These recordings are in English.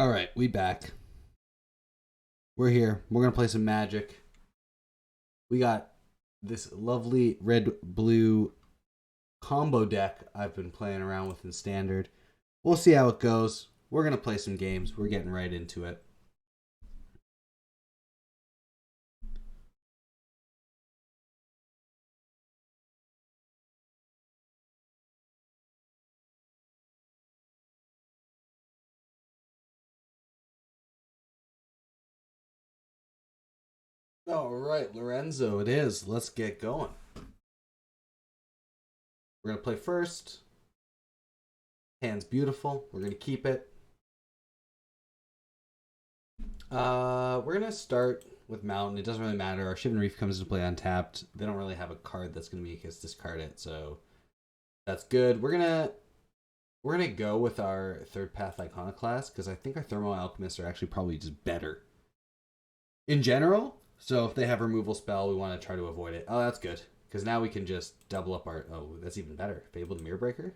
All right, we back. We're here. We're gonna play some Magic. We got this lovely red-blue combo deck I've been playing around with in Standard. We'll see how it goes. We're gonna play some games. We're getting right into it. All right, Lorenzo, it is. Let's get going. We're gonna play first. Hand's beautiful. We're gonna keep it. We're gonna start with Mountain. It doesn't really matter. Our Shivan Reef comes into play untapped. They don't really have a card that's gonna make us discard it, so that's good. We're gonna go with our third path Iconoclast because I think our thermo-alchemists are actually probably just better in general. So if they have removal spell, we want to try to avoid it. Oh, that's good because now we can just double up our. Oh, that's even better. Fable the Mirror Breaker.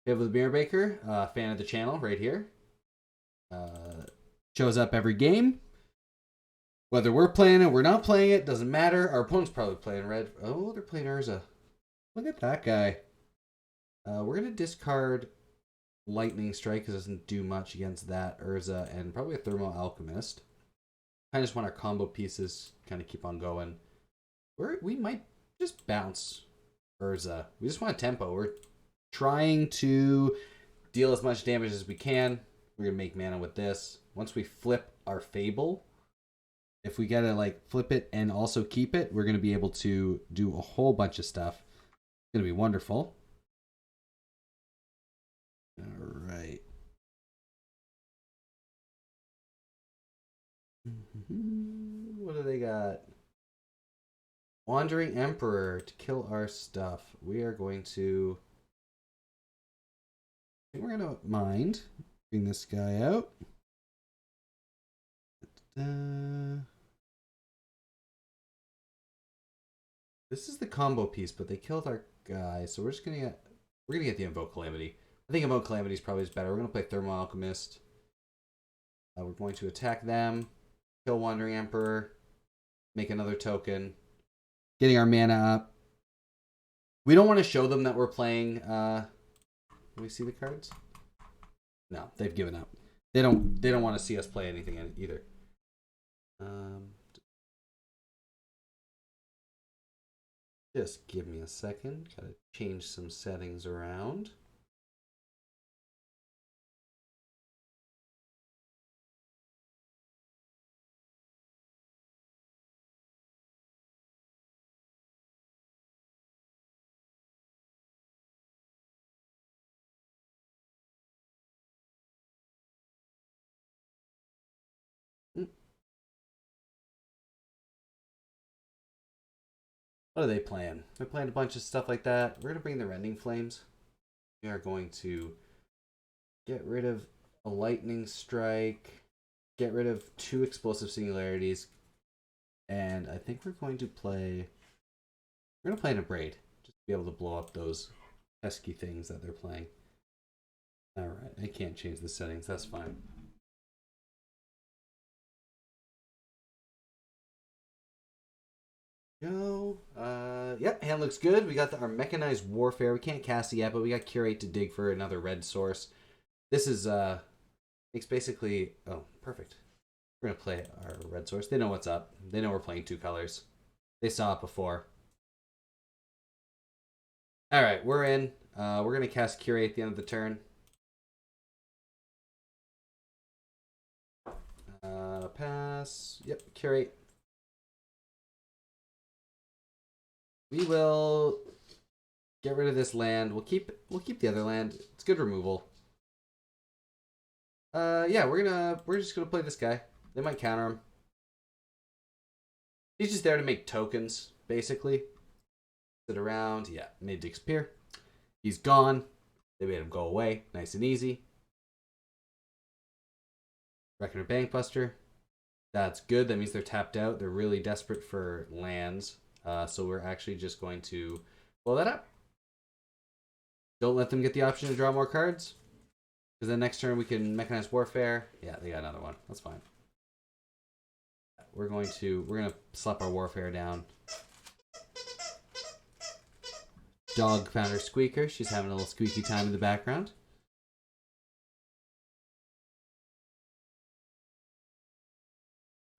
Fable the Mirror Breaker. Fan of the channel right here. Shows up every game. Whether we're playing it or we're not playing it, doesn't matter. Our opponent's probably playing red. Oh, they're playing Urza. Look at that guy. We're going to discard Lightning Strike because it doesn't do much against that Urza and probably a Thermo-Alchemist. I just want our combo pieces kind of keep on going. We might just bounce Urza. We just want a tempo. We're trying to deal as much damage as we can. We're going to make mana with this. Once we flip our Fable, if we get to like flip it and also keep it, we're going to be able to do a whole bunch of stuff. It's going to be wonderful. All right. What do they got? Wandering Emperor to kill our stuff. We are going to. I think we're going to mind. Bring this guy out. This is the combo piece, but they killed our guy, so we're gonna get the Invoke Calamity. I think Invoke Calamity is probably better. We're gonna play Thermal Alchemist. We're going to attack them, kill Wandering Emperor, make another token, getting our mana up. We don't want to show them that we're playing. Can we see the cards? No, they've given up. They don't want to see us play anything either. Just give me a second. Gotta change some settings around. What are they playing? They're playing a bunch of stuff like that. We're going to bring the Rending Flames. We are going to get rid of a Lightning Strike, get rid of 2 Explosive Singularities, and I think we're going to play... We're going to play an Abrade, just to be able to blow up those pesky things that they're playing. Alright, I can't change the settings, that's fine. Go. Yep, hand looks good. We got our Mechanized Warfare. We can't cast it yet, but we got Curate to dig for another red source. This is, it's basically... Oh, perfect. We're going to play our red source. They know what's up. They know we're playing 2 colors. They saw it before. Alright, we're in. We're going to cast Curate at the end of the turn. Pass. Yep, Curate. We will get rid of this land. We'll keep the other land. It's good removal. Yeah, we're just gonna play this guy. They might counter him. He's just there to make tokens, basically. Sit around. Yeah, made Dix appear. He's gone. They made him go away. Nice and easy. Reckoner Bankbuster. That's good. That means they're tapped out. They're really desperate for lands. So we're actually just going to blow that up. Don't let them get the option to draw more cards. Because then next turn we can Mechanized Warfare. Yeah, they got another one. That's fine. We're gonna slap our Warfare down. Dog found her squeaker. She's having a little squeaky time in the background.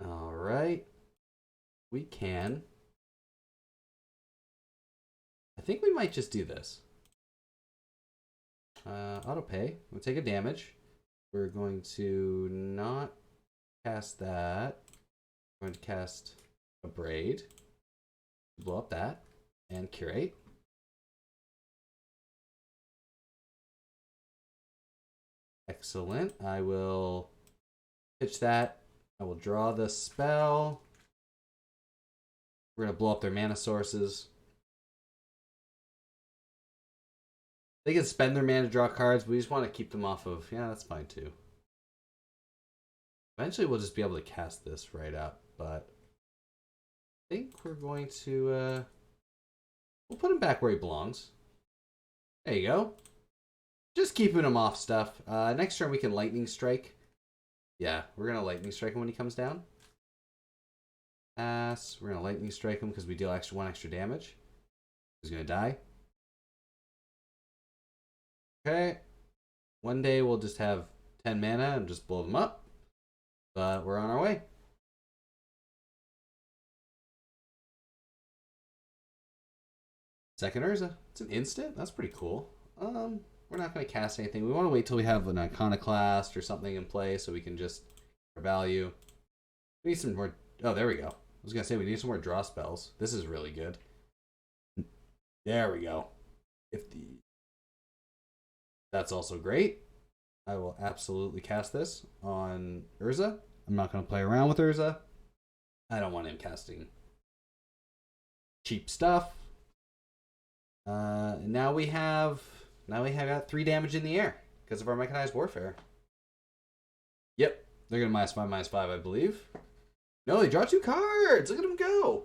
All right. We can. I think we might just do this. Auto pay. We'll take a damage. We're going to not cast that. We're going to cast a braid. Blow up that. And curate. Excellent. I will pitch that. I will draw the spell. We're going to blow up their mana sources. They can spend their mana to draw cards, but we just want to keep them off of... Yeah, that's fine too. Eventually we'll just be able to cast this right up, but... I think we're going to... We'll put him back where he belongs. There you go. Just keeping him off stuff. Next turn we can Lightning Strike. Yeah, we're going to Lightning Strike him when he comes down. Pass. We're going to Lightning Strike him because we deal one extra damage. He's going to die. Okay. One day we'll just have 10 mana and just blow them up. But we're on our way. Second Urza. It's an instant. That's pretty cool. We're not going to cast anything. We want to wait till we have an Iconoclast or something in play so we can just our value. We need some more. Oh, there we go. I was going to say we need some more draw spells. This is really good. There we go. That's also great. I will absolutely cast this on Urza. I'm not going to play around with Urza. I don't want him casting cheap stuff. Now we have got 3 damage in the air because of our Mechanized Warfare. Yep, they're gonna -5/-5, I believe. No, they draw 2 cards. Look at them go.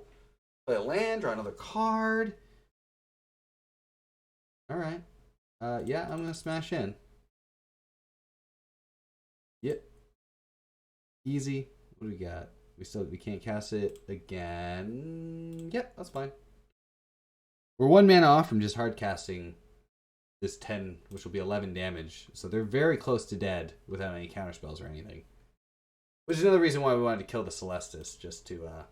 Play a land, draw another card. All right. Yeah, I'm gonna smash in. Yep. Easy. What do we got? We can't cast it again. Yep, that's fine. We're 1 mana off from just hard casting this 10, which will be 11 damage. So they're very close to dead without any counterspells or anything. Which is another reason why we wanted to kill the Celestis, just to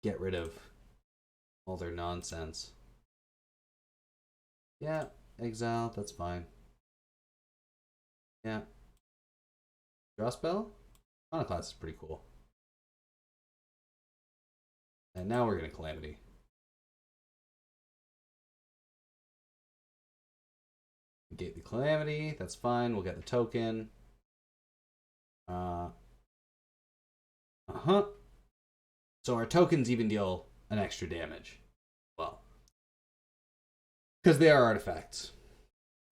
get rid of all their nonsense. Yeah, exile, that's fine. Yeah. Draw spell? Iconoclast is pretty cool. And now we're going to Calamity. Get the Calamity, that's fine. We'll get the token. So our tokens even deal an extra damage. Well, because they are artifacts.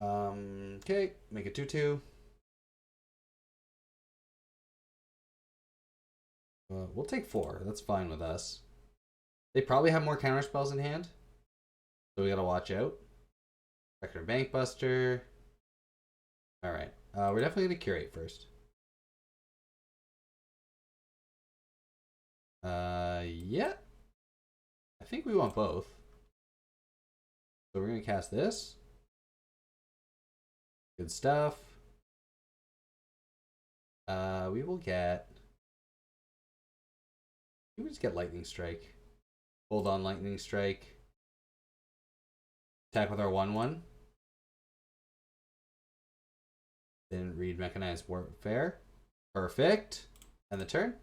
Okay, make it 2/2. We'll take 4. That's fine with us. They probably have more counter spells in hand, so we gotta watch out. Record Bank Buster. All right, we're definitely gonna curate first. Yeah. I think we want both. So we're gonna cast this. Good stuff. We will get. We just get Lightning Strike. Hold on, Lightning Strike. Attack with our 1/1. Then read Mechanized Warfare. Perfect. And the turn.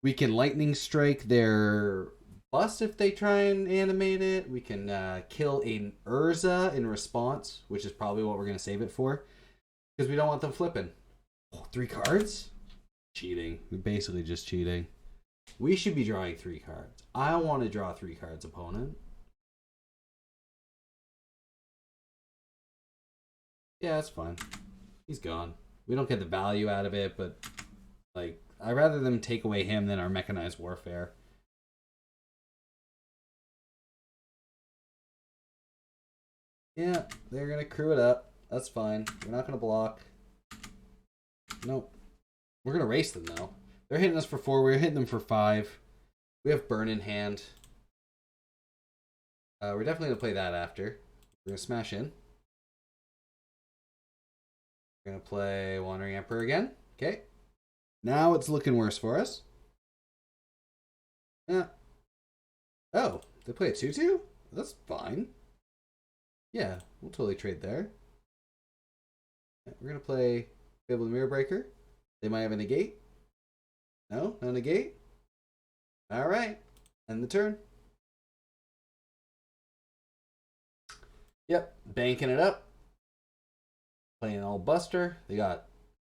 We can Lightning Strike their bust if they try and animate it. We can kill an Urza in response, which is probably what we're going to save it for. Because we don't want them flipping. Oh, 3 cards? Cheating. We're basically just cheating. We should be drawing 3 cards. I want to draw 3 cards, opponent. Yeah, that's fine. He's gone. We don't get the value out of it, but like I'd rather them take away him than our Mechanized Warfare. Yeah, they're gonna crew it up. That's fine. We're not going to block. Nope. We're going to race them, though. They're hitting us for 4. We're hitting them for 5. We have burn in hand. We're definitely going to play that after. We're going to smash in. We're going to play Wandering Emperor again. Okay. Now it's looking worse for us. Yeah. Oh, they play a 2-2? That's fine. Yeah, we'll totally trade there. We're going to play Fable the Mirror Breaker. They might have a negate. No? No negate? Alright. End the turn. Yep, banking it up. Playing all Buster. They got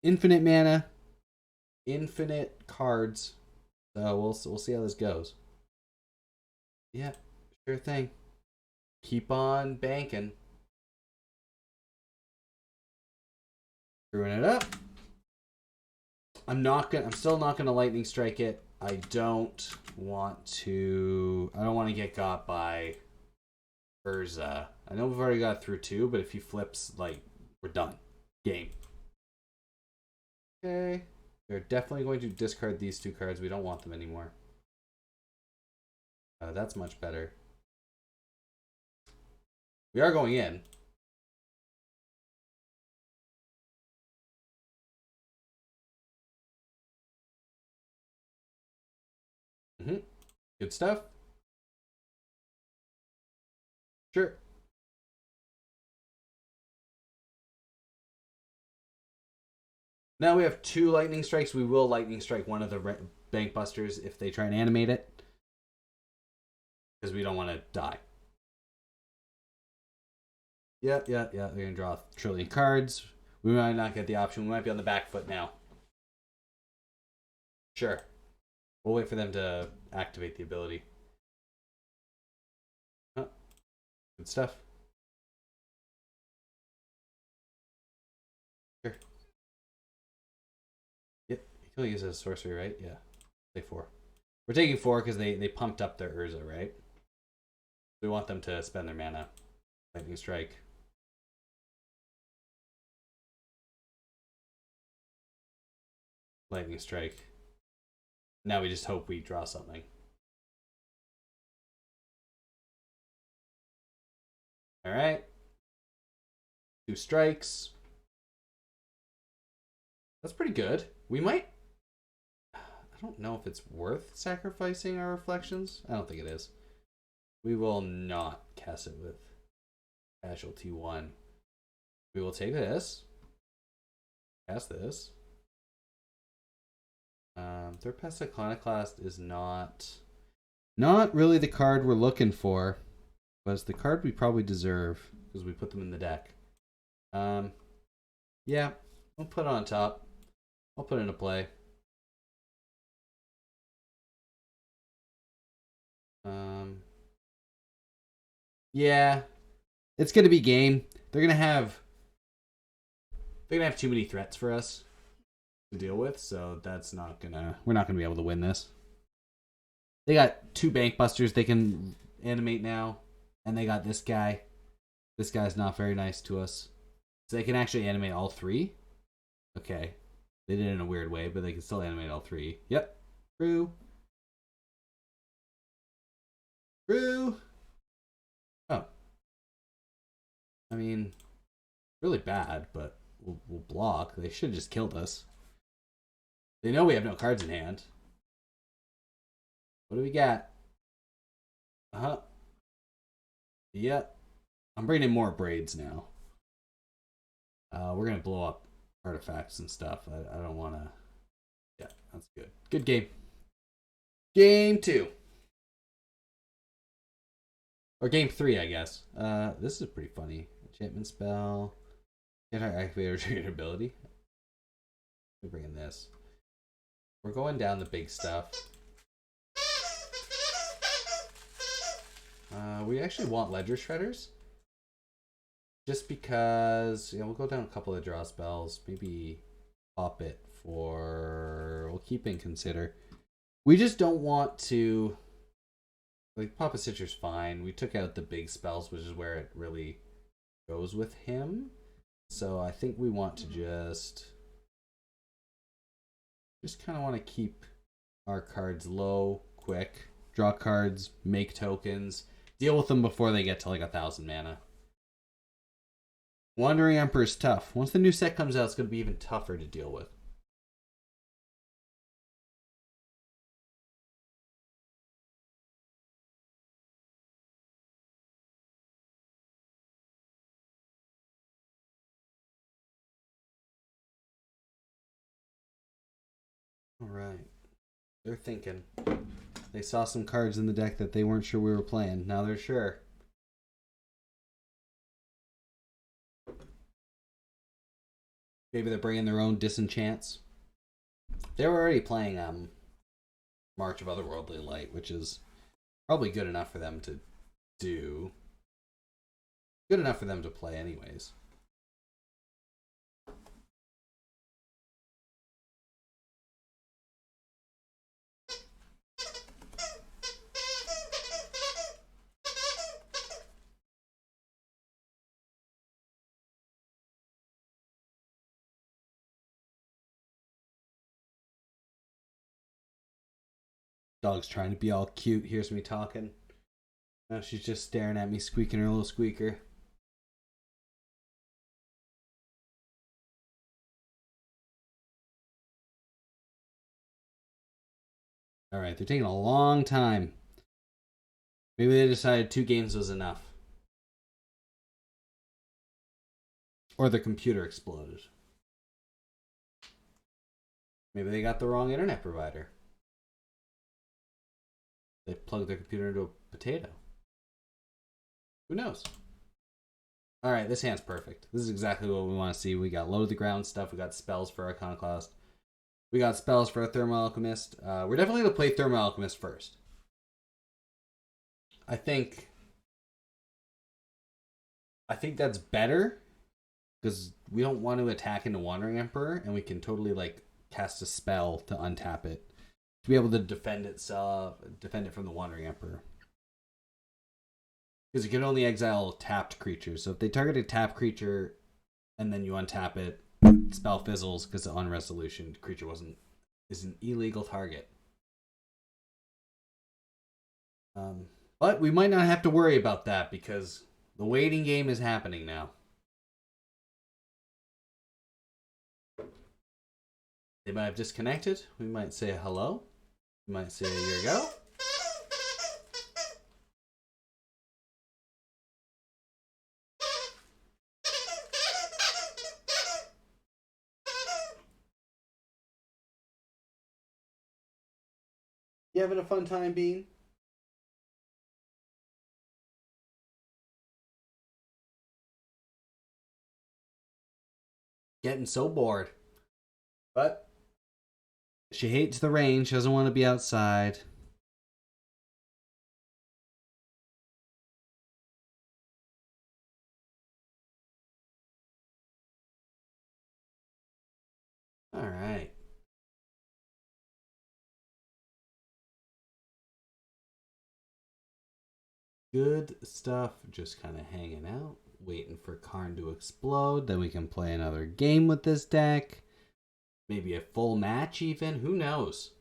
infinite mana, infinite cards. So we'll see how this goes. Yeah, sure thing. Keep on banking. Screwing it up. I'm still not gonna lightning strike it. I don't want to get got by Urza. I know we've already got through 2, but if he flips, like, we're done. Game. Okay. We're definitely going to discard these 2 cards. We don't want them anymore. That's much better. We are going in. Good stuff. Sure. Now we have 2 lightning strikes. We will lightning strike one of the bank busters if they try and animate it. Because we don't want to die. Yeah. They're going to draw a trillion cards. We might not get the option. We might be on the back foot now. Sure. We'll wait for them to activate the ability. Oh, good stuff. Sure. Yep. You can use it as a sorcery, right? Yeah. Play 4. We're taking 4 because they pumped up their Urza, right? We want them to spend their mana. Lightning strike. Lightning strike. Now we just hope we draw something. Alright. 2 strikes. That's pretty good. We might... I don't know if it's worth sacrificing our reflections. I don't think it is. We will not cast it with Casualty 1. We will take this. Cast this. Third Pass Iconoclast is not really the card we're looking for, but it's the card we probably deserve because we put them in the deck. Yeah, we'll put it on top. I'll put it into play. Yeah, it's gonna be game. They're gonna have too many threats for us to deal with, so we're not gonna be able to win this. They got 2 bank busters they can animate now, and they got this guy. This guy's not very nice to us. So they can actually animate all 3. Okay. They did it in a weird way, but they can still animate all 3. Yep. True. Oh. I mean, really bad, but we'll block. They should have just killed us. They know we have no cards in hand. What do we got? Yep. I'm bringing in more braids now. We're going to blow up artifacts and stuff. I don't want to... Yeah, that's good. Good game. Game 2. Or game 3, I guess. This is pretty funny. Enchantment spell. Activate or trigger ability. We're bringing this. We're going down the big stuff. We actually want Ledger Shredders. Just because, we'll go down a couple of draw spells. Maybe pop it for... We'll keep in consider. We just don't want to... Like, Papa Citrus fine. We took out the big spells, which is where it really goes with him. So I think we want to just kind of want to keep our cards low, quick, draw cards, make tokens, deal with them before they get to like 1,000 mana. Wandering Emperor is tough. Once the new set comes out, it's going to be even tougher to deal with. All right. They're thinking. They saw some cards in the deck that they weren't sure we were playing. Now they're sure. Maybe they're bringing their own disenchants. They were already playing March of Otherworldly Light, which is probably good enough for them to do. Good enough for them to play anyways. Dog's trying to be all cute, hears me talking. Now she's just staring at me, squeaking her little squeaker. Alright, they're taking a long time. Maybe they decided 2 games was enough. Or their computer exploded. Maybe they got the wrong internet provider. They plugged their computer into a potato. Who knows? Alright, this hand's perfect. This is exactly what we want to see. We got low to the ground stuff. We got spells for Iconoclast. We got spells for a thermo-alchemist. We're definitely going to play thermo-alchemist first. I think that's better because we don't want to attack into Wandering Emperor, and we can totally like cast a spell to untap it to be able to defend it from the Wandering Emperor. Because you can only exile tapped creatures. So if they target a tapped creature and then you untap it, spell fizzles because on resolution, creature is an illegal target. But we might not have to worry about that because the waiting game is happening now. They might have disconnected. We might say hello. We might say here you go. You having a fun time, Bean? Getting so bored. But she hates the rain. She doesn't want to be outside. All right. Good stuff. Just kind of hanging out, waiting for Karn to explode. Then we can play another game with this deck. Maybe a full match even. Who knows?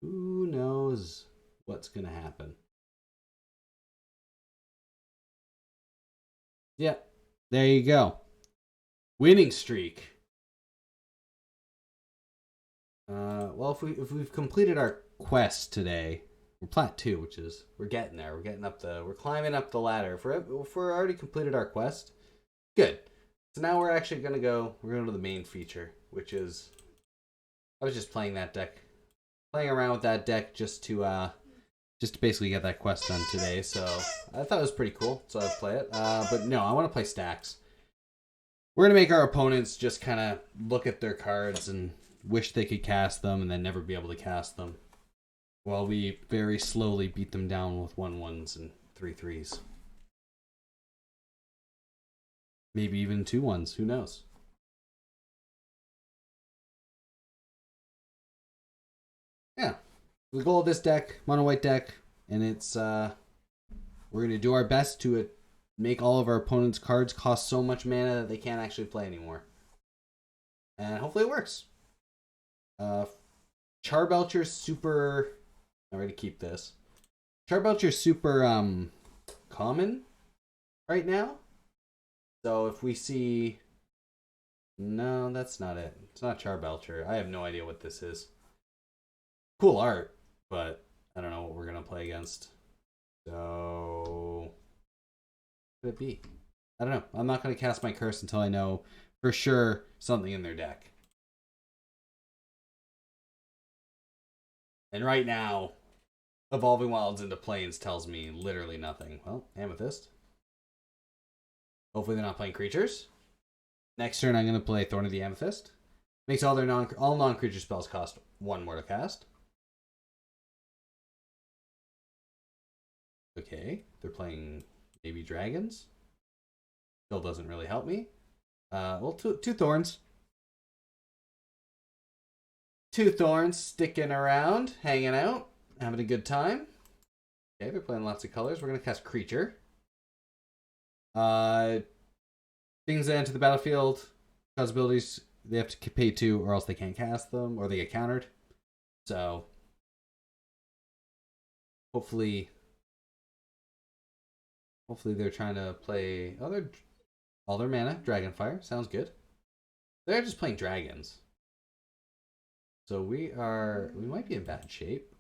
Who knows what's going to happen? Yep. There you go. Winning streak. Well, if we've completed our quest today, we're plat 2, which is we're getting there. We're climbing up the ladder. If we're already completed our quest, good. So now we're actually gonna go. We're going to the main feature, which is I was just playing that deck, playing around with that deck just to basically get that quest done today. So I thought it was pretty cool. So I'd play it. But no, I want to play Stax. We're gonna make our opponents just kind of look at their cards and wish they could cast them, and then never be able to cast them, while we very slowly beat them down with 1/1s and 3/3s. Maybe even 2/1s. Who knows? Yeah. The goal of this deck, mono white deck, and it's we're gonna do our best to make all of our opponent's cards cost so much mana that they can't actually play anymore. And hopefully it works. Charbelcher's super... I'm ready to keep this. Charbelcher's super common right now. So if we see... No, that's not it. It's not Charbelcher. I have no idea what this is. Cool art, but I don't know what we're going to play against. So... What could it be? I don't know. I'm not going to cast my curse until I know for sure something in their deck. And right now, Evolving Wilds into Plains tells me literally nothing. Well, Amethyst. Hopefully they're not playing creatures. Next turn, I'm going to play Thorn of the Amethyst. Makes all non-creature spells cost 1 more to cast. Okay, they're playing maybe dragons. Still doesn't really help me. Well, two thorns. 2 thorns sticking around, hanging out, having a good time. Okay, they're playing lots of colors. We're going to cast Creature. Things that enter the battlefield, cause abilities, they have to pay 2 or else they can't cast them, or they get countered. So, hopefully they're trying to play all their mana, Dragonfire. Sounds good. They're just playing dragons. So we might be in bad shape.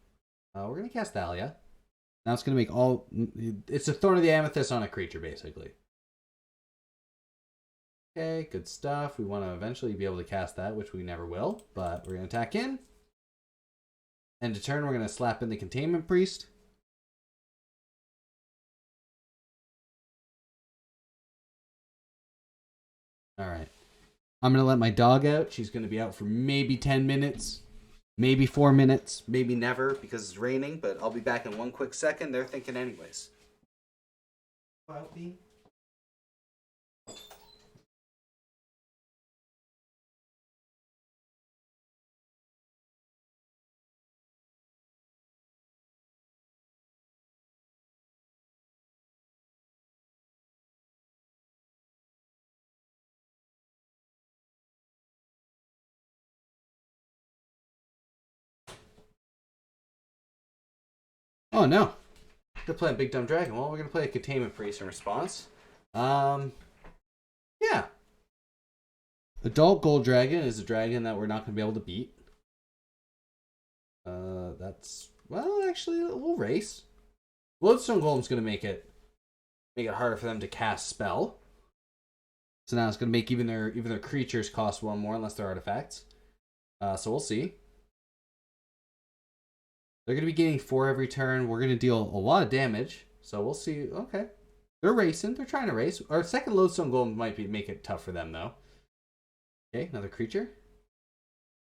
We're going to cast Thalia. Now it's going to make it's a Thorn of the Amethyst on a creature, basically. Okay, good stuff. We want to eventually be able to cast that, which we never will. But we're going to attack in. End of turn, we're going to slap in the Containment Priest. Alright. I'm going to let my dog out. She's going to be out for maybe 10 minutes. Maybe 4 minutes. Maybe never because it's raining. But I'll be back in one quick second. They're thinking anyways. Out me. Oh no. They're playing Big Dumb Dragon. Well, we're going to play a Containment Priest in response. Yeah. Adult Gold Dragon is a dragon that we're not going to be able to beat. Well, actually, we'll race. Lodestone Golem's going to make it harder for them to cast spell. So now it's going to make even their creatures cost 1 more unless they're artifacts. So we'll see. They're going to be getting 4 every turn. We're going to deal a lot of damage. So we'll see. Okay. They're racing. They're trying to race. Our second Lodestone Golem might make it tough for them, though. Okay, another creature.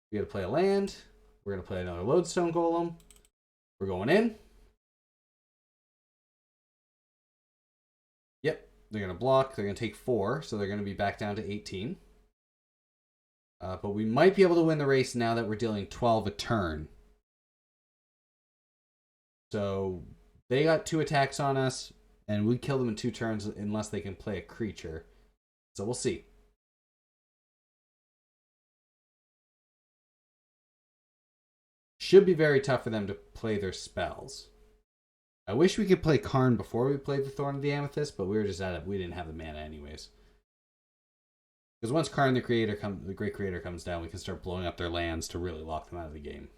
We got to play a land. We're going to play another Lodestone Golem. We're going in. Yep. They're going to block. They're going to take 4. So they're going to be back down to 18. But we might be able to win the race now that we're dealing 12 a turn. So they got 2 attacks on us, and we kill them in 2 turns unless they can play a creature. So we'll see. Should be very tough for them to play their spells. I wish we could play Karn before we played the Thorn of the Amethyst, but we were just we didn't have the mana anyways. Because once Karn the Great Creator comes down, we can start blowing up their lands to really lock them out of the game.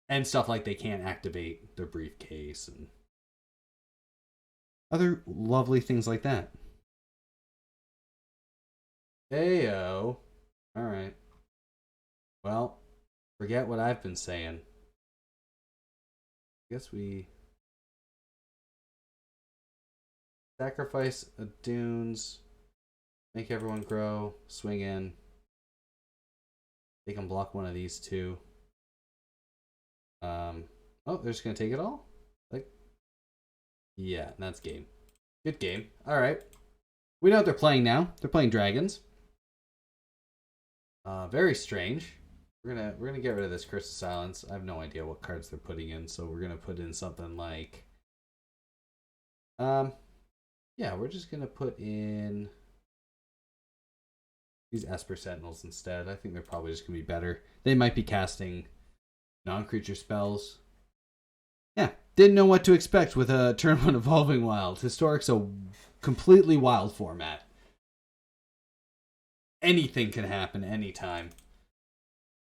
And stuff like they can't activate their briefcase and other lovely things like that. Heyo. Alright. Well, forget what I've been saying. I guess we sacrifice a Dunes, make everyone grow, swing in. They can block one of these 2. Oh, they're just gonna take it all? Like, yeah, that's game. Good game. Alright. We know what they're playing now. They're playing dragons. Very strange. We're gonna get rid of this Curse of Silence. I have no idea what cards they're putting in, so we're gonna put in something like Yeah, we're just going to put in these Esper Sentinels instead. I think they're probably just going to be better. They might be casting non-creature spells. Yeah, didn't know what to expect with a turn one Evolving Wild. Historic's a completely wild format. Anything can happen anytime.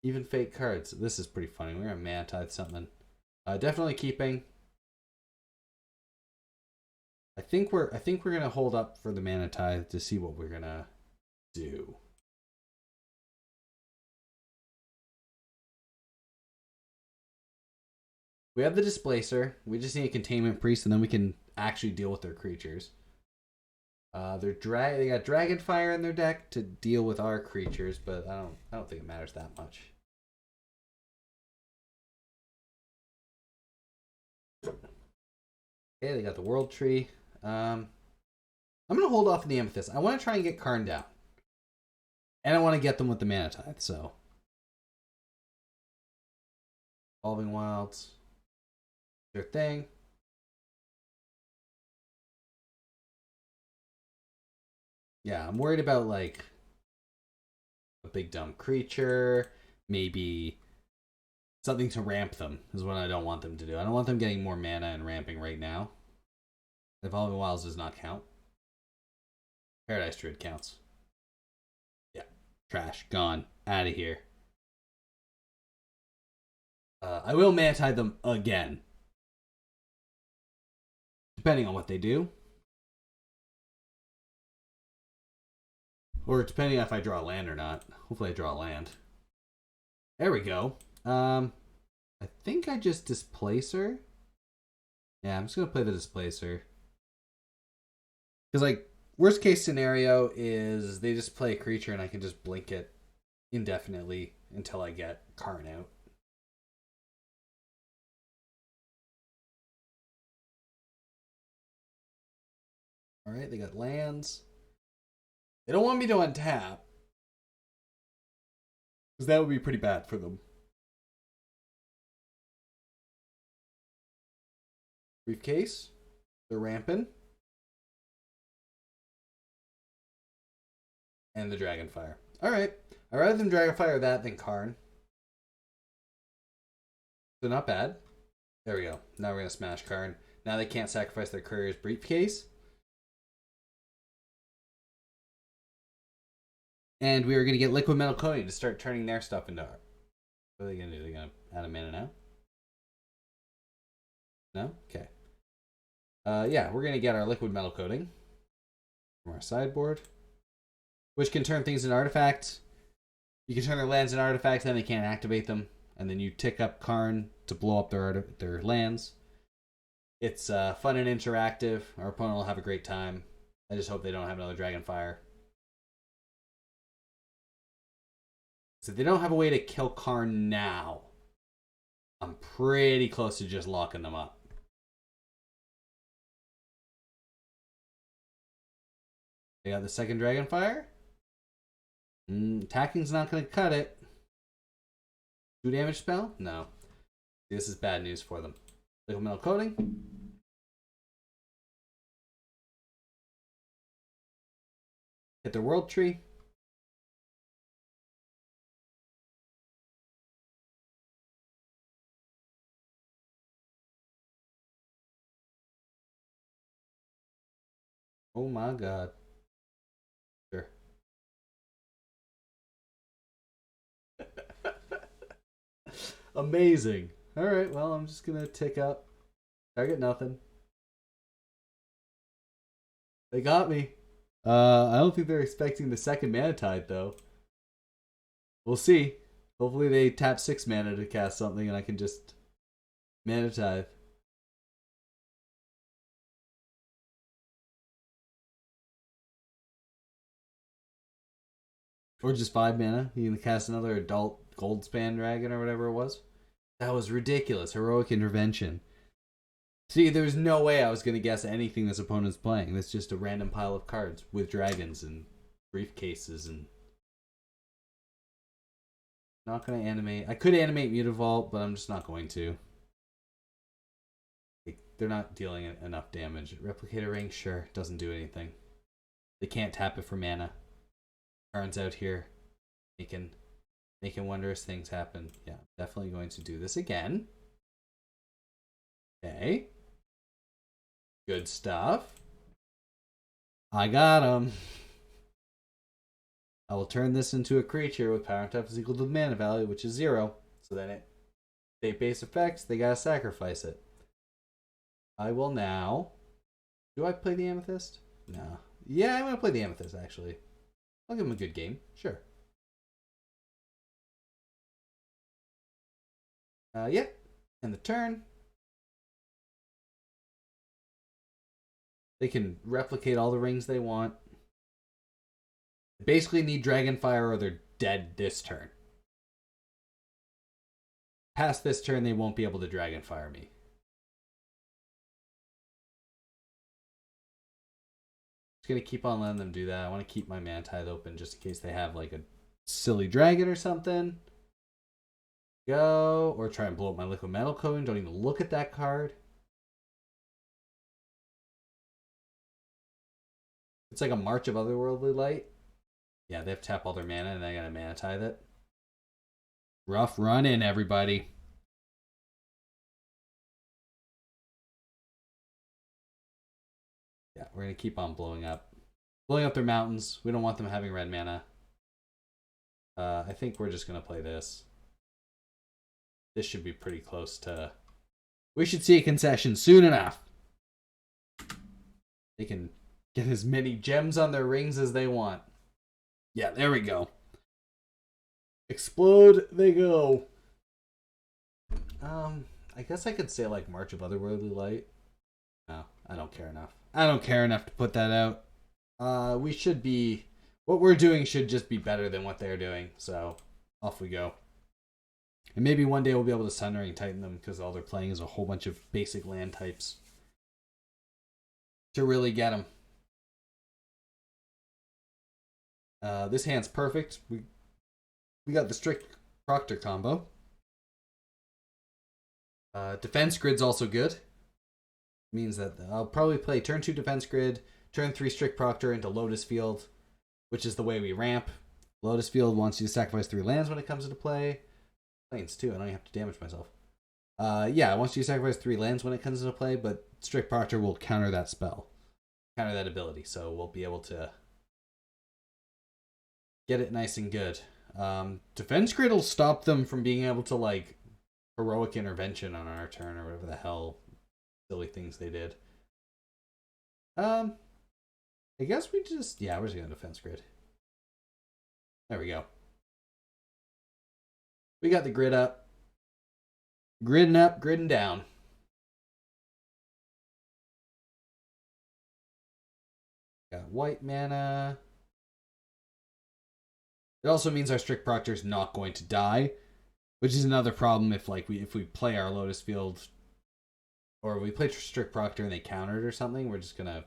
Even fake cards. This is pretty funny. We're going to Mana Tithe something. Definitely keeping. I think we're gonna hold up for the Mana Tithe to see what we're gonna do. We have the Displacer. We just need a Containment Priest, and then we can actually deal with their creatures. They got Dragonfire in their deck to deal with our creatures, but I don't think it matters that much. Okay, they got the World Tree. I'm gonna hold off on the Amethyst. I want to try and get Karn down, and I want to get them with the Mana Tithe. So, Evolving Wilds, their thing. Yeah, I'm worried about like a big dumb creature, maybe something to ramp them is what I don't want them to do. I don't want them getting more mana and ramping right now. Evolving Wilds does not count. Paradise Druid counts. Yeah, trash, gone, out of here. I will Mana Tithe them again, depending on what they do. Or depending on if I draw a land or not. Hopefully I draw a land. There we go. I think I just Displacer. Yeah, I'm just going to play the Displacer. Because, like, worst case scenario is they just play a creature and I can just blink it indefinitely until I get Karn out. Alright, they got lands. They don't want me to untap. Because that would be pretty bad for them. Briefcase. They're ramping. And the Dragonfire. Alright. I'd rather them Dragonfire that than Karn. So not bad. There we go. Now we're going to smash Karn. Now they can't sacrifice their Courier's Briefcase. And we are going to get Liquid Metal Coating to start turning their stuff into art. What are they going to do? They're going to add a mana now? No? Okay. Yeah, we're going to get our Liquid Metal Coating from our sideboard, which can turn things into artifacts. You can turn their lands into artifacts, then they can't activate them. And then you tick up Karn to blow up their lands. It's fun and interactive. Our opponent will have a great time. I just hope they don't have another Dragonfire. So if they don't have a way to kill Karn now, I'm pretty close to just locking them up. They got the second Dragonfire. Attacking's not going to cut it. 2 damage spell? No. This is bad news for them. Liquid Metal Coating. Hit their World Tree. Oh my god. Sure. Amazing. Alright, well, I'm just gonna tick up. Target nothing. They got me. I don't think they're expecting the second Mana Tithe, though. We'll see. Hopefully they tap 6 mana to cast something and I can just Mana Tithe. Or just 5 mana. You can cast another adult Goldspan Dragon or whatever it was. That was ridiculous. Heroic Intervention. See, there's no way I was going to guess anything this opponent's playing. That's just a random pile of cards with dragons and briefcases and... Not going to animate. I could animate Mutavault, but I'm just not going to. they're not dealing enough damage. Replicator ring, sure, doesn't do anything. They can't tap it for mana. Karn's out here, making wondrous things happen. Yeah, I'm definitely going to do this again. Okay. Good stuff. I got him. I will turn this into a creature with power and toughness equal to the mana value, which is 0. So then it state-based effects, they gotta sacrifice it. I will now. Do I play the Amethyst? No. Yeah, I'm gonna play the Amethyst actually. I'll give him a good game. Sure. Yeah. And the turn. They can replicate all the rings they want. They basically need Dragonfire or they're dead this turn. Past this turn, they won't be able to Dragonfire me. Just gonna keep on letting them do that. I want to keep my Mantide open just in case they have like a silly dragon or something. Go. Or try and blow up my liquid metal cone. Don't even look at that card. It's like a March of Otherworldly Light. Yeah, they have to tap all their mana and I gotta mana tithe it. Rough run in, everybody. Yeah, we're gonna keep on blowing up. Blowing up their mountains. We don't want them having red mana. I think we're just gonna play this. This should be pretty close to... We should see a concession soon enough. They can get as many gems on their rings as they want. Yeah, there we go. Explode they go. I guess I could say like March of Otherworldly Light. No, I don't care enough. I don't care enough to put that out. We should be... What we're doing should just be better than what they're doing. So, off we go. And maybe one day we'll be able to Sundering Titan them because all they're playing is a whole bunch of basic land types. To really get them. This hand's perfect. We got the strict Proctor combo. Defense Grid's also good. Means that I'll probably play turn 2 Defense Grid, turn 3 strict Proctor into Lotus Field, which is the way we ramp. Lotus Field wants you to sacrifice 3 lands when it comes into play. Planes too, I don't even have to damage myself. Yeah, it wants you to sacrifice 3 lands when it comes into play, but strict Proctor will counter that spell. Counter that ability, so we'll be able to get it nice and good. Defense Grid will stop them from being able to, like, Heroic Intervention on our turn, or whatever the hell silly things they did. I guess we just... Yeah, we're just going to Defense Grid. There we go. We got the grid up. Gridding up, gridding down. Got white mana. It also means our strict Proctor is not going to die, which is another problem if like we play our Lotus Field, or we play strict Proctor and they countered or something. We're just gonna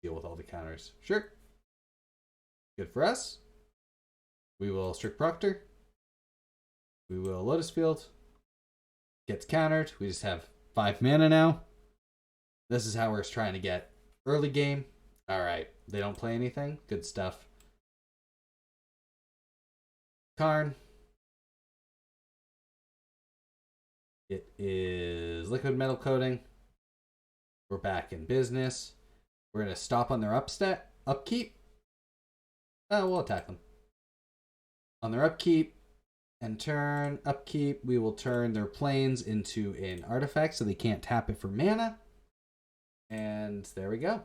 deal with all the counters. Sure, good for us. We will strict Proctor. We will Lotus Field. Gets countered. We just have 5 mana now. This is how we're trying to get early game. All right, they don't play anything. Good stuff. Karn. It is liquid metal coating. We're back in business. We're going to stop on their upkeep. We'll attack them. On their upkeep and turn upkeep, we will turn their planes into an artifact so they can't tap it for mana. And there we go.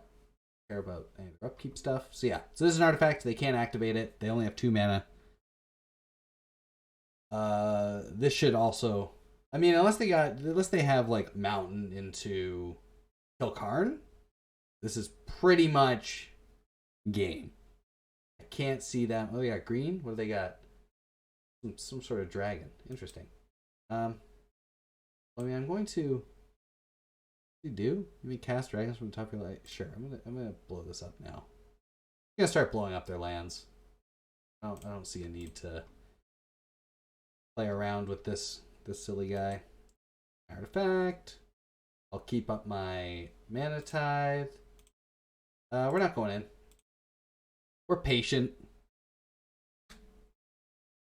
Care about any upkeep stuff. So yeah, so this is an artifact. They can't activate it. They only have 2 mana. This should also... I mean, unless they have like Mountain into Kilkarn, this is pretty much game. I can't see that. Oh, they got green. What do they got? Some sort of dragon. Interesting. I mean, I'm going to. You mean cast dragons from the top of your light? Sure. I'm gonna blow this up now. I'm gonna start blowing up their lands. I don't see a need to play around with this silly guy. Artifact. I'll keep up my mana tithe. We're not going in. We're patient.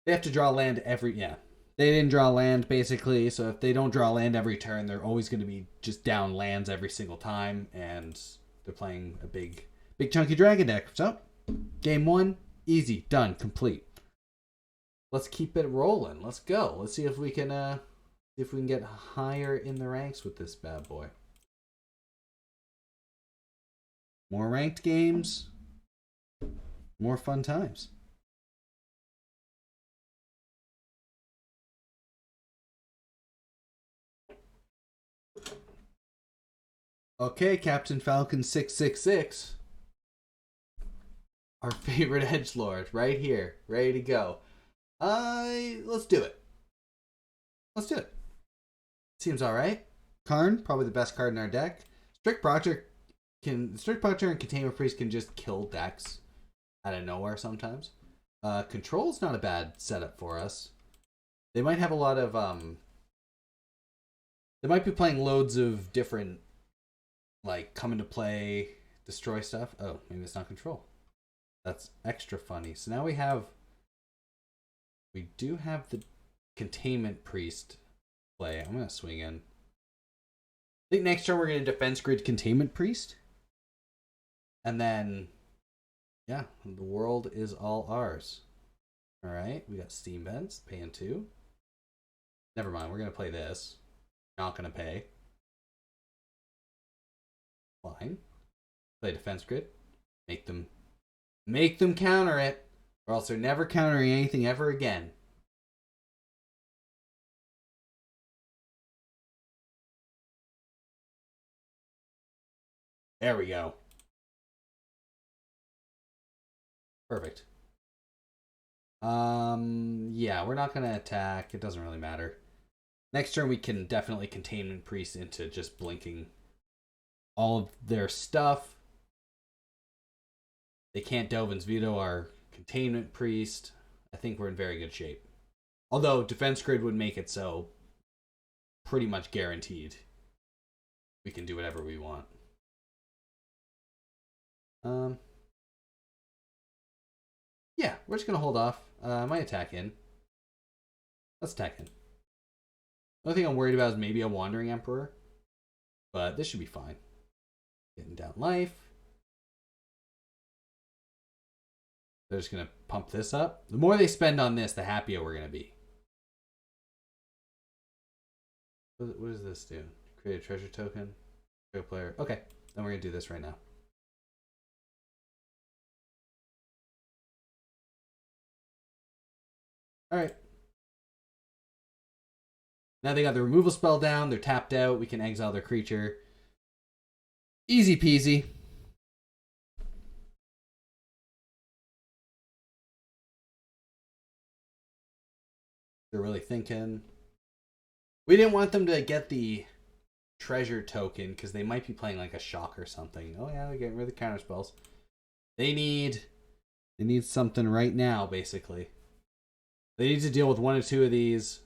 They have to draw land every... Yeah. They didn't draw land, basically, so if they don't draw land every turn, they're always going to be just down lands every single time, and they're playing a big chunky dragon deck. So, game 1, easy, done, complete. Let's keep it rolling. Let's go. Let's see if we can get higher in the ranks with this bad boy. More ranked games, more fun times. Okay, Captain Falcon 666. Our favorite edgelord right here, ready to go. Let's do it. Let's do it. Seems all right. Karn, probably the best card in our deck. Strict Proctor and Containment Priest can just kill decks out of nowhere sometimes. Control's not a bad setup for us. They might have a lot of they might be playing loads of different like come into play, destroy stuff. Oh, maybe it's not control. That's extra funny. So now we do have the Containment Priest play. I'm gonna swing in. I think next turn we're gonna Defense Grid Containment Priest. And then yeah, the world is all ours. Alright, we got Steam Vents, paying 2. Never mind, we're gonna play this. Not gonna pay. Fine. Play Defense Grid. Make them counter it, or else they're never countering anything ever again. There we go. Perfect. Yeah, we're not gonna attack. It doesn't really matter. Next turn we can definitely Containment Priest into just blinking all of their stuff. They can't Delvin's Veto our Containment Priest. I think we're in very good shape. Although Defense Grid would make it so pretty much guaranteed we can do whatever we want. Yeah, we're just gonna hold off. I might attack in. Let's attack in. The only thing I'm worried about is maybe a Wandering Emperor, but this should be fine. Getting down life. They're just gonna pump this up. The more they spend on this, the happier we're gonna be. What does this do? Create a treasure token. Create a player. Okay, then we're gonna do this right now. Alright. Now they got the removal spell down. They're tapped out. We can exile their creature. Easy peasy. They're really thinking. We didn't want them to get the treasure token because they might be playing like a shock or something. Oh yeah, they're getting rid of the counter spells. They need something right now, basically. They need to deal with 1 or 2 of these.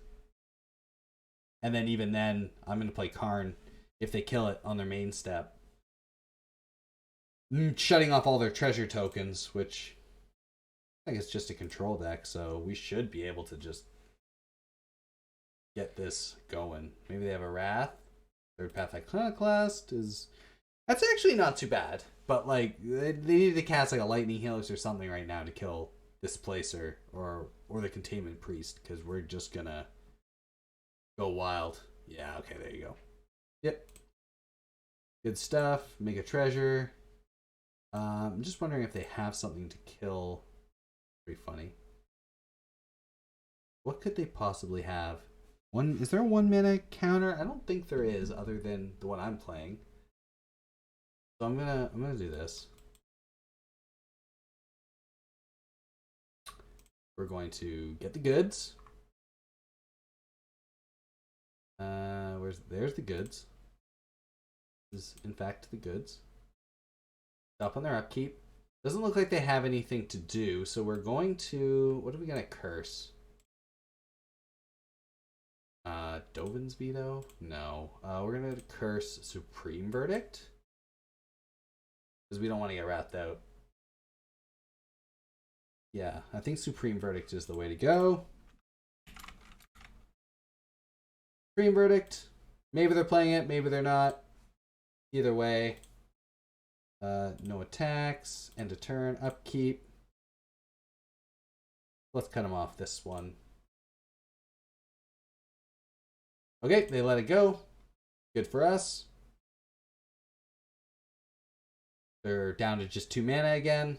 And then even then, I'm going to play Karn if they kill it on their main step. Shutting off all their treasure tokens, which I think it's just a control deck, so we should be able to just get this going. Maybe they have a Wrath. Third Path Iconoclast is... That's actually not too bad. But, like, they need to cast, like, a Lightning Helix or something right now to kill Displacer or the Containment Priest, because we're just gonna go wild. Yeah, okay, there you go. Yep. Good stuff. Make a treasure. I'm just wondering if they have something to kill. Pretty funny. What could they possibly have? Is there a 1 mana counter? I don't think there is, other than the one I'm playing. So I'm gonna do this. We're going to get the goods. There's the goods. This is in fact the goods. Stop on their upkeep. Doesn't look like they have anything to do, so we're going to... What are we gonna curse? Dovin's Veto? No. We're gonna curse Supreme Verdict. Because we don't want to get wrapped out. Yeah, I think Supreme Verdict is the way to go. Supreme Verdict. Maybe they're playing it, maybe they're not. Either way. No attacks. End of turn. Upkeep. Let's cut them off this one. Okay, they let it go. Good for us. They're down to just 2 mana again.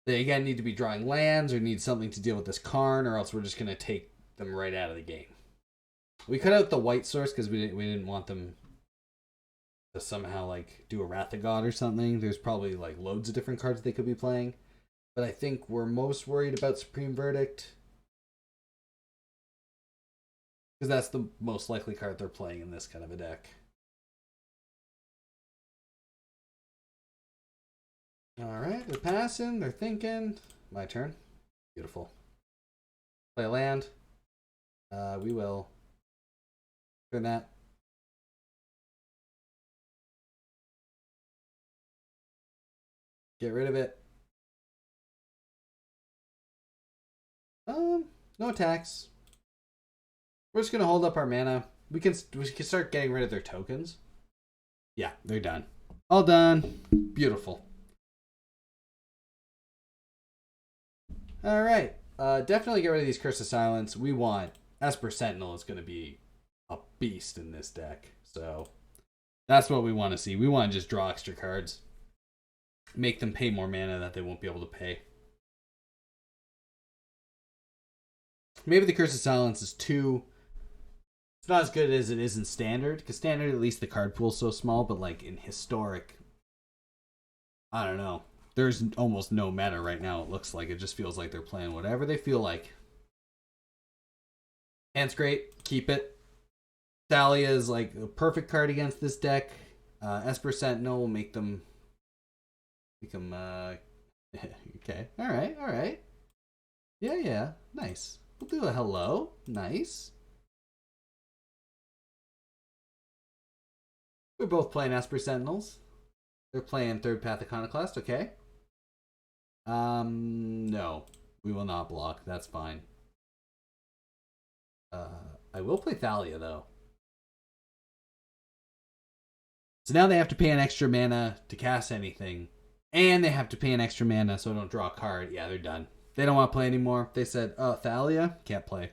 They again need to be drawing lands or need something to deal with this Karn, or else we're just going to take them right out of the game. We cut out the white source because we didn't want them to somehow like do a Wrath of God or something. There's probably like loads of different cards they could be playing. But I think we're most worried about Supreme Verdict. Because that's the most likely card they're playing in this kind of a deck. Alright, they're passing, they're thinking. My turn. Beautiful. Play a land. We will turn that. Get rid of it. No attacks. We're just gonna hold up our mana. We can start getting rid of their tokens. Yeah, they're done. All done. Beautiful. All right. Definitely get rid of these Curse of Silence. We want Esper Sentinel is going to be a beast in this deck. So that's what we want to see. We want to just draw extra cards. Make them pay more mana that they won't be able to pay. Maybe the Curse of Silence is too... It's not as good as it is in Standard. Because Standard, at least the card pool is so small. But like in Historic... I don't know. There's almost no meta right now, it looks like. It just feels like they're playing whatever they feel like. Hand's great. Keep it. Thalia is like a perfect card against this deck. Esper Sentinel will make them... okay. Alright. Yeah. Nice. We'll do a hello. Nice. We're both playing Esper Sentinels. They're playing Third Path Iconoclast. Okay. No. We will not block. That's fine. I will play Thalia, though. So now they have to pay an extra mana to cast anything. And they have to pay an extra mana so I don't draw a card. Yeah, they're done. They don't want to play anymore. They said, oh, Thalia? Can't play.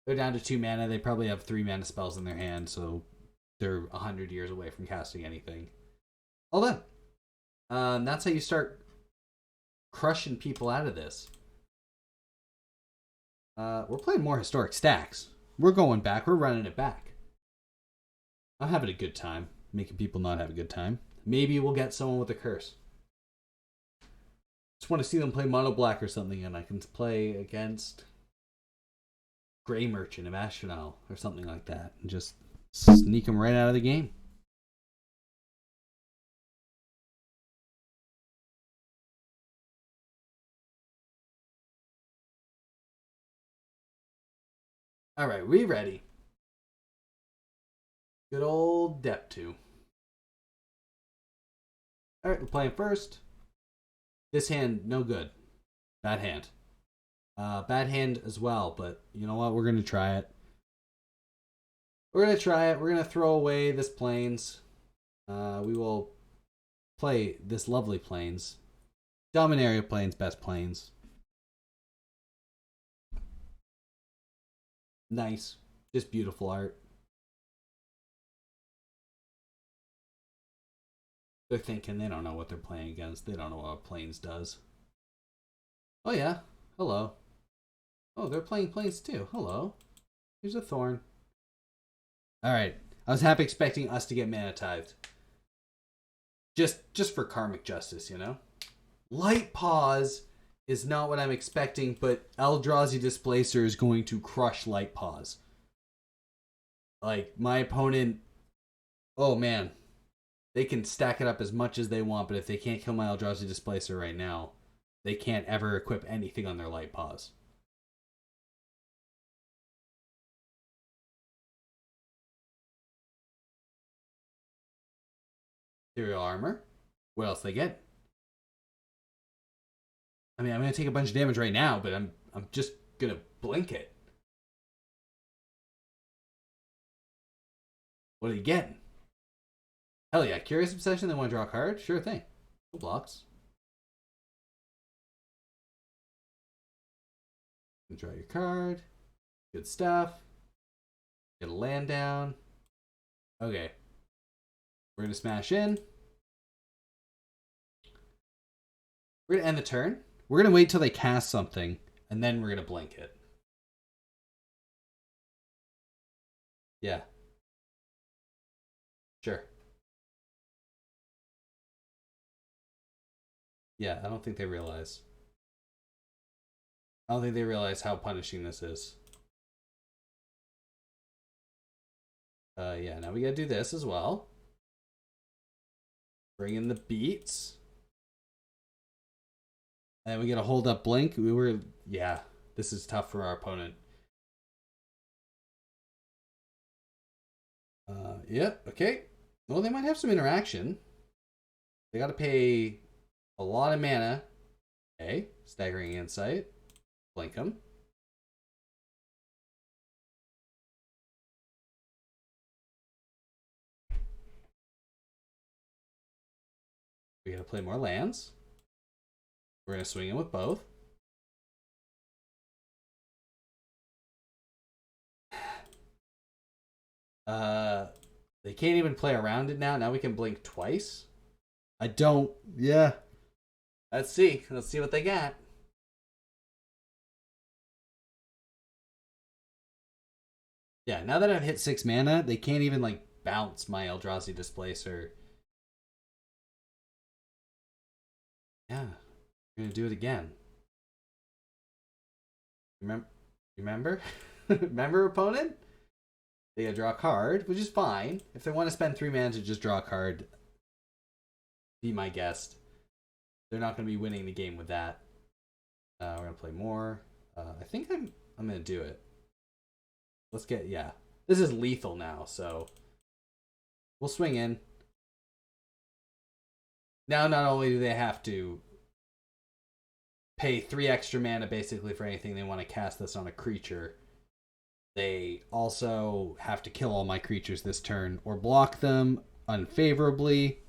They're down to 2 mana. They probably have 3 mana spells in their hand, so they're 100 years away from casting anything. All done. That's how you start crushing people out of this. We're playing more Historic Stacks. We're going back. We're running it back. I'm having a good time. Making people not have a good time. Maybe we'll get someone with a curse. Just want to see them play Mono Black or something, and I can play against Grey Merchant of Ashnal or something like that, and just sneak them right out of the game. All right, we ready? Good old Dep 2. All right, we're playing first. This hand, no good. Bad hand. Bad hand as well, but you know what? We're going to try it. We're going to throw away this Plains. We will play this lovely Plains. Dominaria Plains, best Plains. Nice. Just beautiful art. They're thinking they don't know what they're playing against. They don't know what Plains does. Oh yeah. Hello. Oh, they're playing Plains too. Hello. Here's a Thorn. Alright. I was half expecting us to get mana tithed. Just for karmic justice, you know? Light Paws is not what I'm expecting, but Eldrazi Displacer is going to crush Light Paws. Like, my opponent... Oh, man. They can stack it up as much as they want, but if they can't kill my Eldrazi Displacer right now, they can't ever equip anything on their Light Paws. Ethereal armor. What else they get? I mean, I'm gonna take a bunch of damage right now, but I'm just gonna blink it. What are you getting? Hell yeah, Curious Obsession, they want to draw a card? Sure thing. No blocks. Draw your card. Good stuff. Get a land down. Okay. We're going to smash in. We're going to end the turn. We're going to wait till they cast something, and then we're going to blink it. Yeah. Sure. Yeah, I don't think they realize. I don't think they realize how punishing this is. Yeah, now we gotta do this as well. Bring in the beats. And we gotta hold up blink. Yeah, this is tough for our opponent. Yep, okay. Well, they might have some interaction. They gotta pay a lot of mana. Okay, Staggering Insight. Blink them. We gotta play more lands. We're gonna swing in with both. They can't even play around it now. Now we can blink twice. I don't. Yeah. Let's see. Let's see what they got. Yeah, now that I've hit 6 mana, they can't even like bounce my Eldrazi Displacer. Yeah, we're gonna do it again. Remember? Remember, opponent? They gotta draw a card, which is fine. If they want to spend 3 mana to just draw a card, be my guest. They're not gonna be winning the game with that. We're gonna play more. I think I'm gonna do it. Let's get, yeah. This is lethal now, so we'll swing in. Now, not only do they have to pay 3 extra mana basically for anything they want to cast this on a creature, they also have to kill all my creatures this turn or block them unfavorably.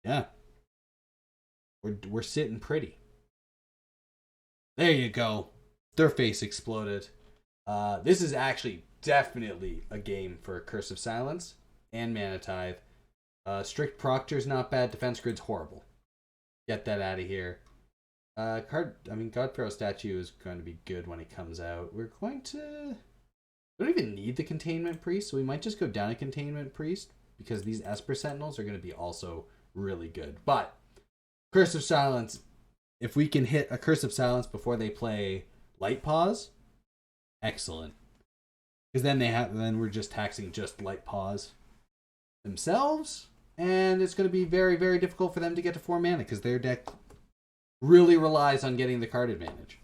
Yeah. We're sitting pretty. There you go. Their face exploded. This is actually definitely a game for Curse of Silence and Mana Tithe. Strict Proctor's not bad. Defense Grid's horrible. Get that out of here. God Pharaoh Statue is going to be good when it comes out. We don't even need the Containment Priest, so we might just go down a Containment Priest because these Esper Sentinels are going to be also really good. But Curse of Silence, if we can hit a Curse of Silence before they play Light Paws, excellent. Because then we're just taxing just Light Paws themselves, and it's going to be very, very difficult for them to get to 4 mana because their deck really relies on getting the card advantage.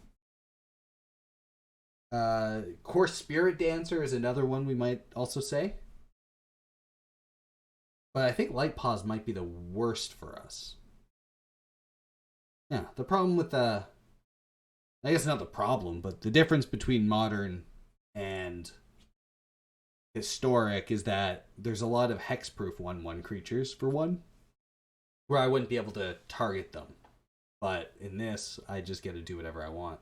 Core Spirit Dancer is another one we might also say. But I think Light Paws might be the worst for us. Yeah, the problem with I guess not the problem, but the difference between modern and historic is that there's a lot of hexproof 1/1 creatures for one, where I wouldn't be able to target them. But in this, I just get to do whatever I want.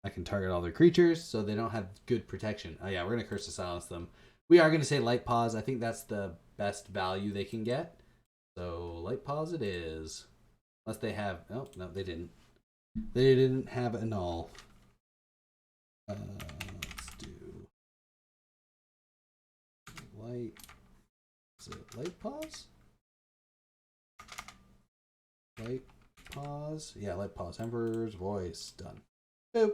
I can target all their creatures, so they don't have good protection. Oh yeah, we're going to Curse to Silence them. We are going to say Light Paws. I think that's the best value they can get. So Light Paws it is. Unless they have... Oh, no, they didn't. They didn't have a null. Let's do... Light... Is it Light Paws? Light Pause. Yeah, Light Pause. Emperor's Voice. Done. Boop.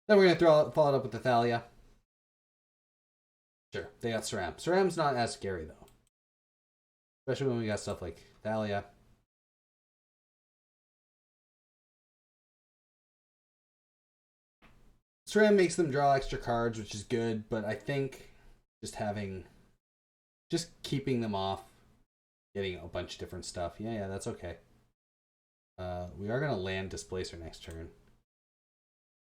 Then we're going to follow it up with the Thalia. Sure, they got Ceram. Ceram's not as scary, though. Especially when we got stuff like Thalia. Ceram makes them draw extra cards, which is good, but I think just having just keeping them off, getting a bunch of different stuff. Yeah, that's okay. We are going to land Displacer next turn.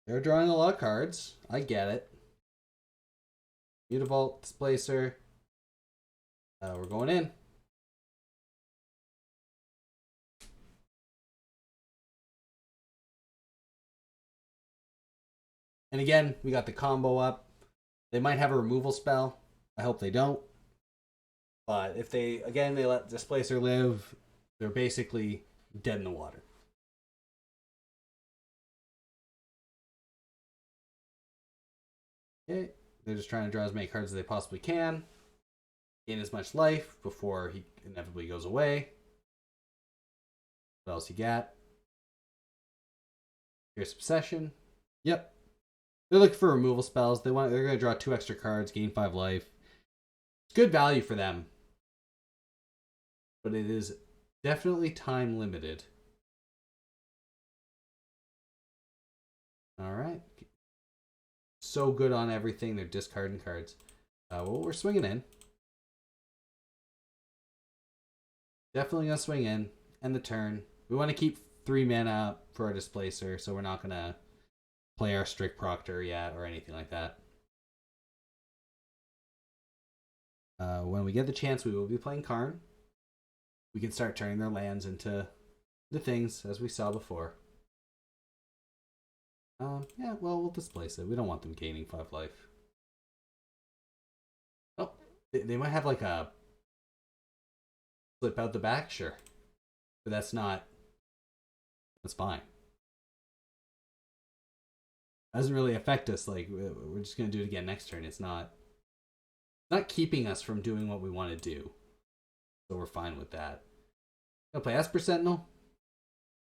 They're drawing a lot of cards. I get it. Mutavault, Displacer. We're going in. And again, we got the combo up. They might have a removal spell. I hope they don't. But if they let Displacer live, they're basically dead in the water. Okay, they're just trying to draw as many cards as they possibly can. Gain as much life before he inevitably goes away. What else you got? Here's Obsession. Yep. They're looking for removal spells. They're going to draw 2 extra cards, gain 5 life. It's good value for them. But it is definitely time limited. Alright. So good on everything. They're discarding cards. Well, we're swinging in. Definitely going to swing in. End the turn. We want to keep 3 mana up for our Displacer, so we're not going to play our Strict Proctor yet or anything like that. When we get the chance, we will be playing Karn. We can start turning their lands into the things, as we saw before. Yeah, well, we'll displace it. We don't want them gaining 5 life. Oh, they might have like a flip out the back, sure. But that's fine. Doesn't really affect us. Like, we're just going to do it again next turn. It's not keeping us from doing what we want to do. So we're fine with that. Gonna play Esper Sentinel.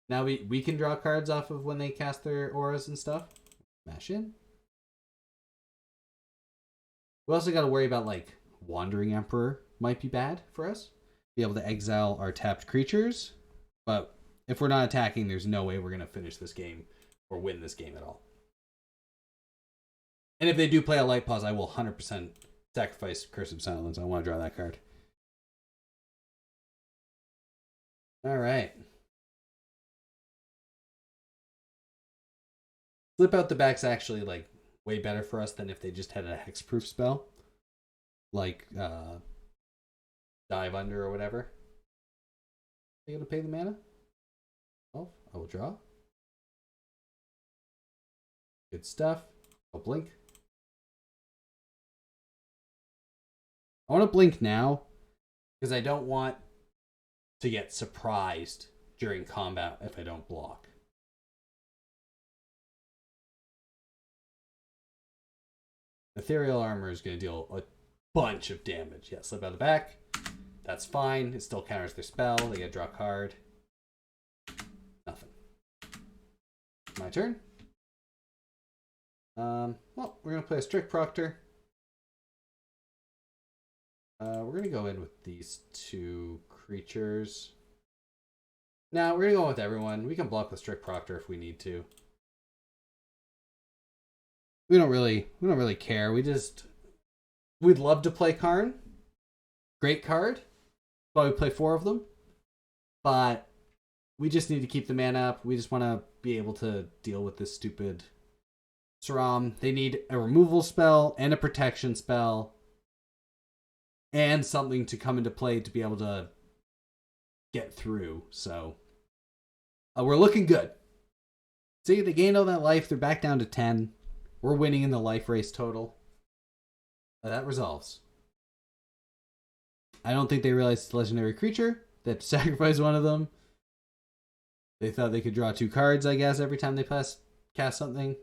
Now we can draw cards off of when they cast their auras and stuff. Smash in. We also got to worry about, like, Wandering Emperor might be bad for us. Be able to exile our tapped creatures. But if we're not attacking, there's no way we're going to finish this game or win this game at all. And if they do play a Light Pause, I will 100% sacrifice Curse of Silence. I want to draw that card. All right. Flip out the back's actually, like, way better for us than if they just had a hexproof spell. Like, Dive Under or whatever. Are you going to pay the mana? Oh, I will draw. Good stuff. I'll blink. I want to blink now because I don't want to get surprised during combat if I don't block. Ethereal Armor is going to deal a bunch of damage. Yeah, slip out the back. That's fine. It still counters their spell. They get to draw a card. Nothing. My turn. Well, we're going to play a Strict Proctor. We're going to go in with these 2 creatures. Now, we're going to go with everyone. We can block the Strict Proctor if we need to. We don't really care. We'd love to play Karn. Great card. Probably play 4 of them. But we just need to keep the mana up. We just want to be able to deal with this stupid Saram. They need a removal spell and a protection spell. And something to come into play to be able to get through. So we're looking good. See, they gained all that life. They're back down to 10. We're winning in the life race total. That resolves. I don't think they realized it's a legendary creature. They have to sacrifice one of them. They thought they could draw 2 cards, I guess, every time they cast something.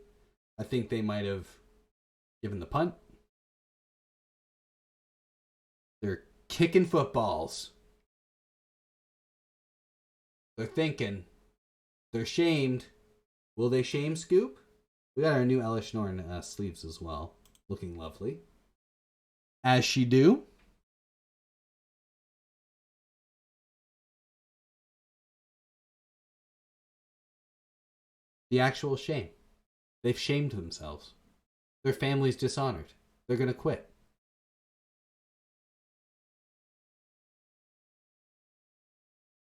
I think they might have given the punt. They're kicking footballs. They're thinking. They're shamed. Will they shame Scoop? We got our new Elish Norn sleeves as well. Looking lovely. As she do. The actual shame. They've shamed themselves. Their family's dishonored. They're going to quit.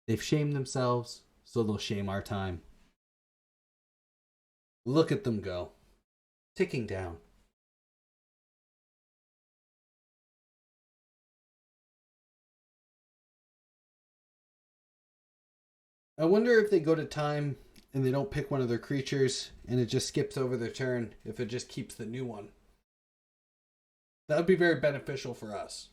They've shamed themselves, so they'll shame our time. Look at them go. Ticking down. I wonder if they go to time and they don't pick one of their creatures and it just skips over their turn, if it just keeps the new one. That would be very beneficial for us.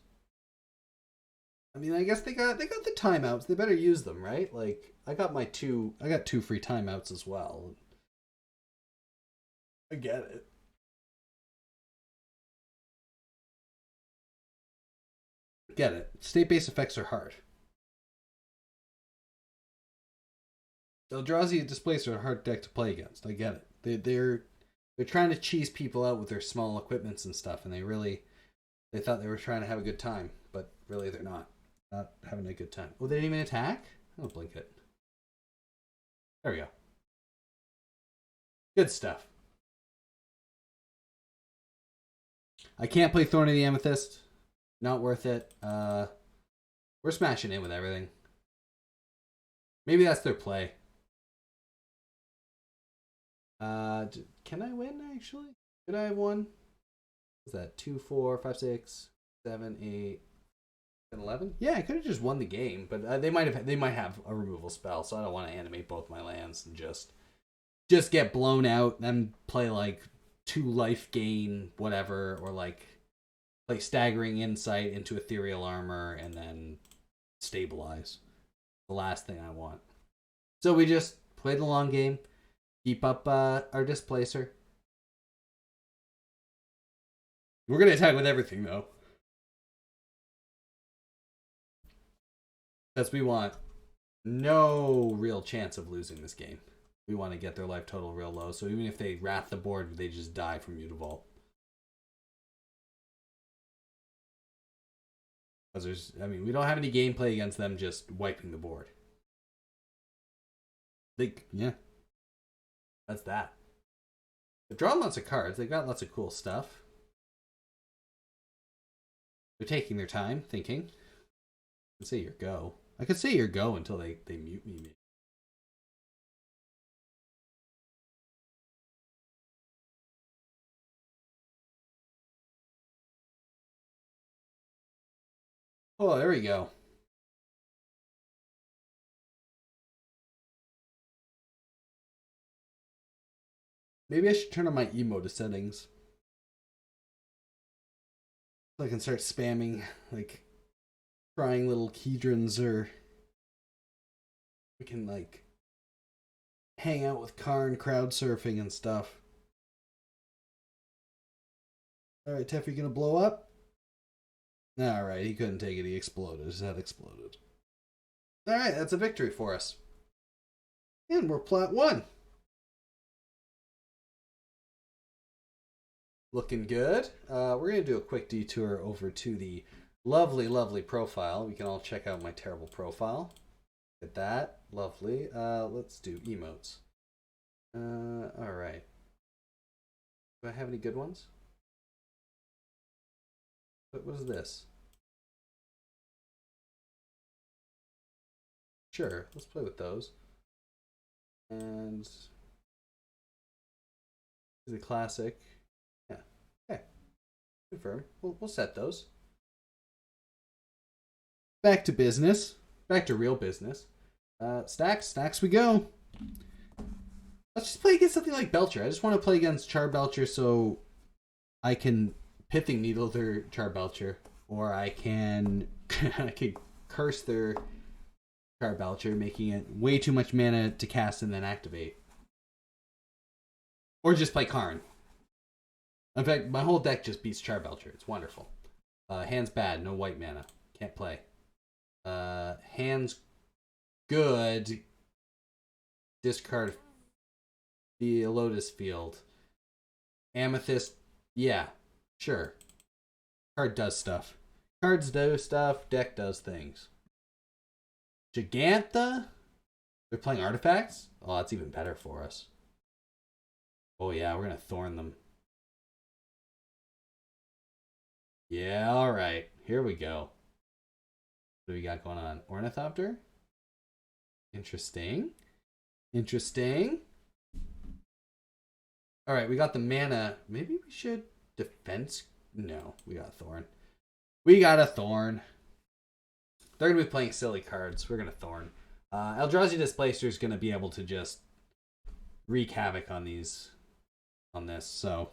I mean, I guess they got the timeouts. They better use them, right? Like I got two free timeouts as well. I get it. Get it. State-based effects are hard. Eldrazi Displacer are a hard deck to play against. I get it. They're trying to cheese people out with their small equipments and stuff, and they thought they were trying to have a good time, but really they're not. Not having a good time. Oh, they didn't even attack? Oh, blink it. There we go. Good stuff. I can't play Thorn of the Amethyst. Not worth it. We're smashing in with everything. Maybe that's their play. Can I win actually? Could I have won? What's that? 2, 4, 5, 6, 7, 8, 10, 11? Yeah, I could have just won the game, but they might have a removal spell, so I don't want to animate both my lands and just get blown out, then play like 2 life gain, whatever, or like play Staggering Insight into Ethereal Armor and then stabilize. The last thing I want. So we just play the long game, keep up our Displacer. We're going to attack with everything, though. Because we want no real chance of losing this game. We want to get their life total real low, so even if they wrath the board, they just die from Mutavault. Because we don't have any gameplay against them just wiping the board. Yeah. That's that. They've drawn lots of cards. They've got lots of cool stuff. They're taking their time, thinking. I could say your go. I could say your go until they mute me. Oh, there we go. Maybe I should turn on my emote settings. So I can start spamming, like, crying little Kedrons, or we can, like, hang out with Karn crowd surfing and stuff. Alright, Teff, you gonna blow up? Alright, he couldn't take it. He exploded. His head exploded. Alright, that's a victory for us. And we're plat 1. Looking good. We're going to do a quick detour over to the lovely, lovely profile. We can all check out my terrible profile. Look at that. Lovely. Let's do emotes. Alright. Do I have any good ones? What was this? Sure, let's play with those. And the classic. Yeah. Okay. Confirm. We'll set those. Back to business. Back to real business. Stax we go. Let's just play against something like Belcher. I just want to play against Char Belcher so I can Pithing Needle their Char Belcher, or I can curse their Char Belcher, making it way too much mana to cast and then activate. Or just play Karn. In fact, my whole deck just beats Char Belcher. It's wonderful. Hand's bad, no white mana. Can't play. Hand's good. Discard the Lotus Field. Amethyst, yeah, sure. Card does stuff. Cards do stuff, deck does things. Gigantha? They're playing artifacts? Oh, that's even better for us. Oh yeah, we're gonna thorn them. Yeah, alright. Here we go. What do we got going on? Ornithopter? Interesting. Interesting. All right, we got the mana. Maybe we should defense. No, we got a Thorn. We got a Thorn. They're going to be playing silly cards. We're going to Thorn. Eldrazi Displacer is going to be able to just wreak havoc on this. So,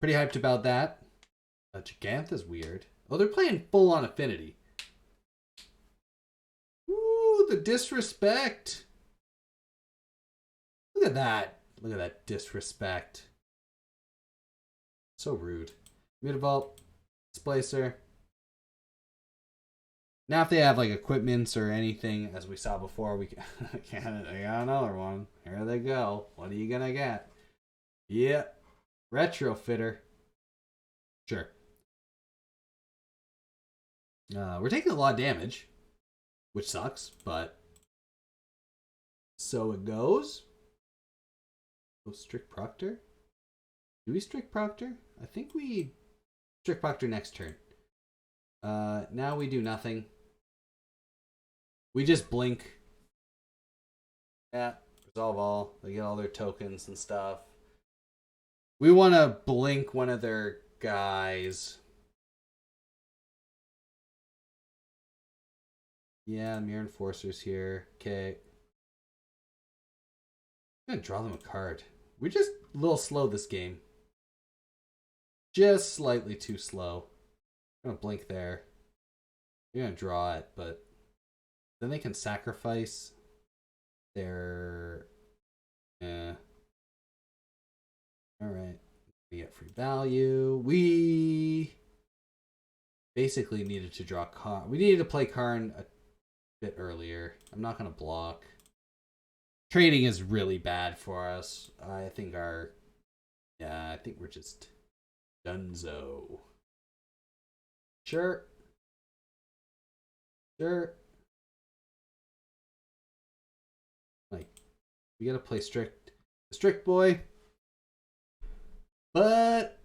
pretty hyped about that. Gigantha's weird. Oh, they're playing full on Affinity. Ooh, the disrespect. Look at that. Look at that disrespect. So rude. Mutavault, Displacer. Now, if they have like equipments or anything, as we saw before, we can. They got another one. Here they go. What are you gonna get? Yep, Retrofitter. Sure. We're taking a lot of damage, which sucks, but so it goes. Oh, Strict Proctor. Do we Strict Proctor? I think we Strict Proctor next turn. Now we do nothing. We just blink. Yeah, resolve all. They get all their tokens and stuff. We want to blink one of their guys. Yeah, Mirror Enforcer's here. Okay. I'm going to draw them a card. We're just a little slow this game. Just slightly too slow. I'm going to blink there. We're going to draw it, but then they can sacrifice their... Yeah. Alright. We get free value. We basically needed to draw Karn. We needed to play Karn a bit earlier. I'm not going to block. Trading is really bad for us. I think we're just donezo. Sure. Like, we gotta play strict boy. But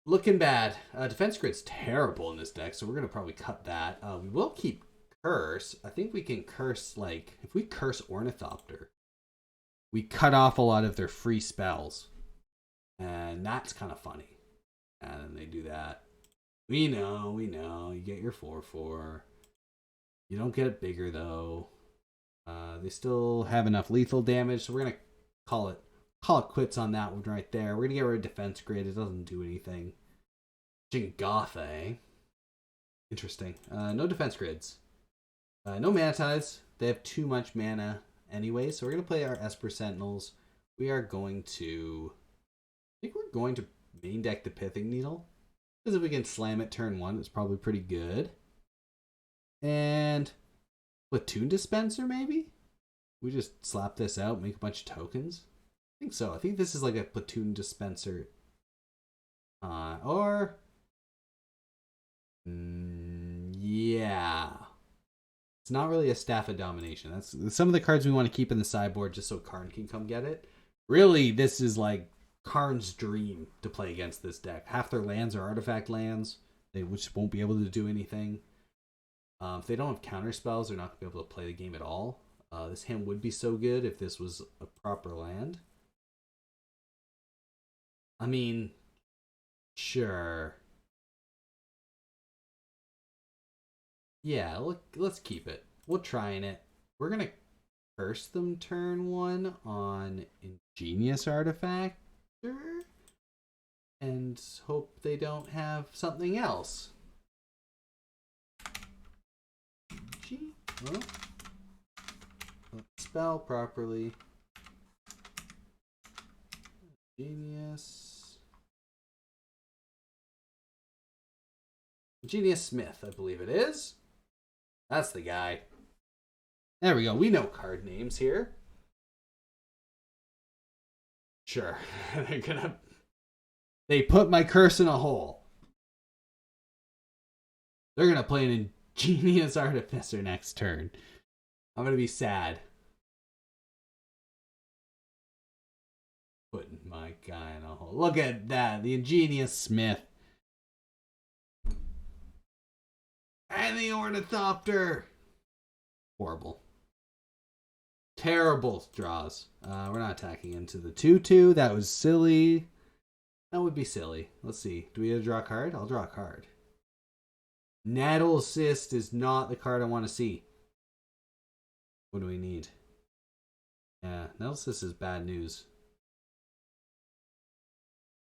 looking bad. Defense grid's terrible in this deck, so we're gonna probably cut that. We will keep curse. I think we can curse, like, if we curse Ornithopter, we cut off a lot of their free spells. And that's kind of funny. And then they do that. We know. You get your 4/4. You don't get it bigger, though. They still have enough lethal damage, so we're going to call it quits on that one right there. We're going to get rid of defense grid. It doesn't do anything. Jingotha, eh? Interesting. No defense grids. No mana ties. They have too much mana anyway, so we're going to play our Esper Sentinels. We are going to... I think we're going to main deck the Pithing Needle. Because if we can slam it turn 1, it's probably pretty good. And Platoon Dispenser, maybe? We just slap this out, make a bunch of tokens? I think so. I think this is like a Platoon Dispenser. Yeah. It's not really a Staff of Domination. That's some of the cards we want to keep in the sideboard just so Karn can come get it. Really, this is like Karn's dream to play against this deck. Half their lands are artifact lands. They just won't be able to do anything. If they don't have counter spells, they're not going to be able to play the game at all. This hand would be so good if this was a proper land. I mean, sure. Yeah, let's keep it. We'll try it. We're going to curse them turn 1 on Ingenious Artifact. And hope they don't have something else. Well, let's spell properly. Genius Smith, I believe it is. That's the guy. There we go. We know card names here. Sure. They put my curse in a hole. They're gonna play an Ingenious Artificer next turn. I'm gonna be sad. Putting my guy in a hole. Look at that. The Ingenious Smith. And the Ornithopter. Horrible. Terrible draws. We're not attacking into the 2/2. That was silly. That would be silly. Let's see. Do we have to draw a card? I'll draw a card. Nattle Assist is not the card I want to see. What do we need? Yeah, Nattle Assist is bad news.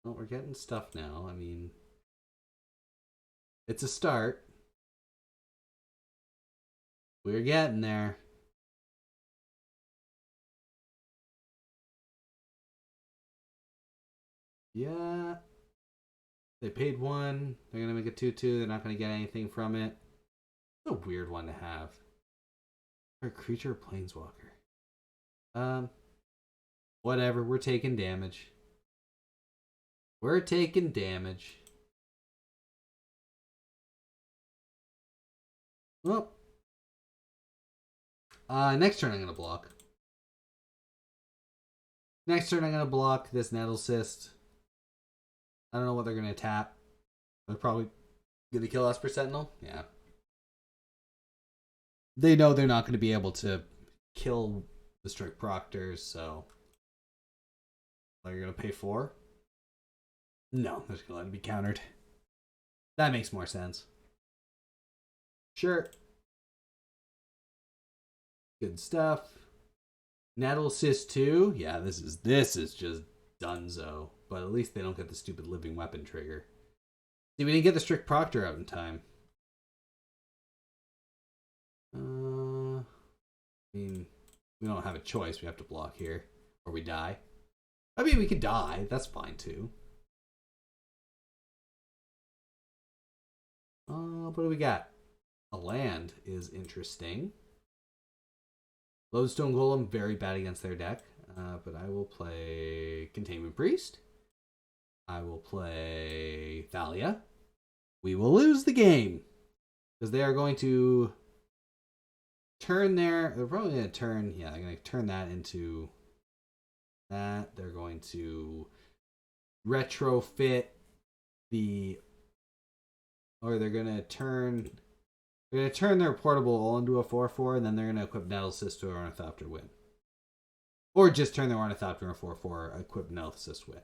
Well, we're getting stuff now. I mean, it's a start. We're getting there. Yeah. They paid 1. They're going to make a 2/2. They're not going to get anything from it. It's a weird one to have. Or creature planeswalker. Whatever. We're taking damage. We're taking damage. Well. Next turn I'm going to block. Next turn I'm going to block this Nettle Cyst. I don't know what they're going to tap. They're probably going to kill Esper Sentinel. Yeah. They know they're not going to be able to kill the Strict Proctors, so... They're going to pay 4? No, they're just going to let it be countered. That makes more sense. Sure. Good stuff. Nattle Assist 2. Yeah, this is just dunzo. But at least they don't get the stupid living weapon trigger. See, we didn't get the Strict Proctor out in time. I mean, we don't have a choice. We have to block here. Or we die. I mean, we could die. That's fine, too. What do we got? A land is interesting. Lodestone Golem, very bad against their deck. But I will play Containment Priest. I will play Thalia. We will lose the game. Because they are going to turn their... They're probably going to turn... Yeah, they're going to turn that into that. They're going to retrofit the... Or they're going to turn... They're going to turn their portable all into a 4/4, and then they're going to equip Nettle Cyst to Ornithopter win. Or just turn their Ornithopter into a 4/4, equip Nettle Cyst win.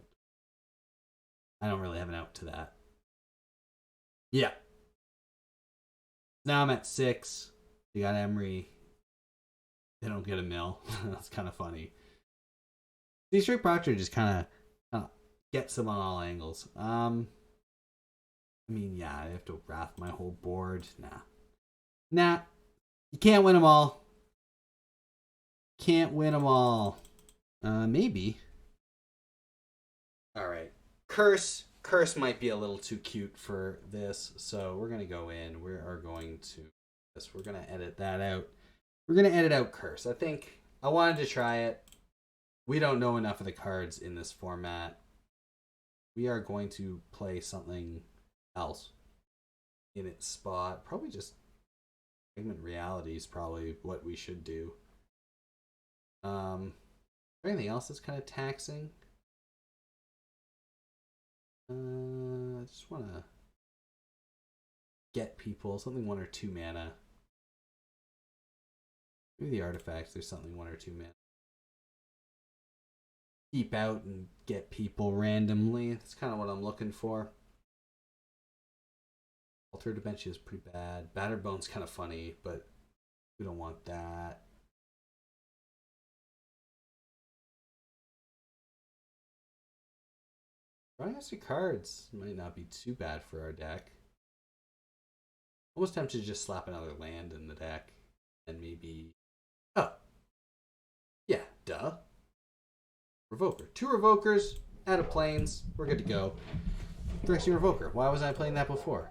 I don't really have an out to that. Yeah. Now I'm at 6. You got Emery. They don't get a mill. That's kind of funny. These Strict Proctor just kind of gets them on all angles. I mean, yeah, I have to wrath my whole board. Nah. You can't win them all. Can't win them all. Maybe. Alright. Curse might be a little too cute for this, so we're going to go in. We are going to... We're going to edit that out. We're going to edit out Curse. I think I wanted to try it. We don't know enough of the cards in this format. We are going to play something else in its spot. Probably just Fragment Reality is probably what we should do. Anything else that's kind of taxing? I just want to get people something 1 or 2 mana. Maybe the artifacts. There's something 1 or 2 mana. Keep out and get people randomly. That's kind of what I'm looking for. Altered Dementia is pretty bad. Battered Bone's kind of funny, but we don't want that. Drawing extra cards might not be too bad for our deck. Almost tempted to just slap another land in the deck. And maybe... Oh. Yeah, duh. Revoker. 2 Revokers, out of planes. We're good to go. Phyrexian Revoker. Why was I playing that before?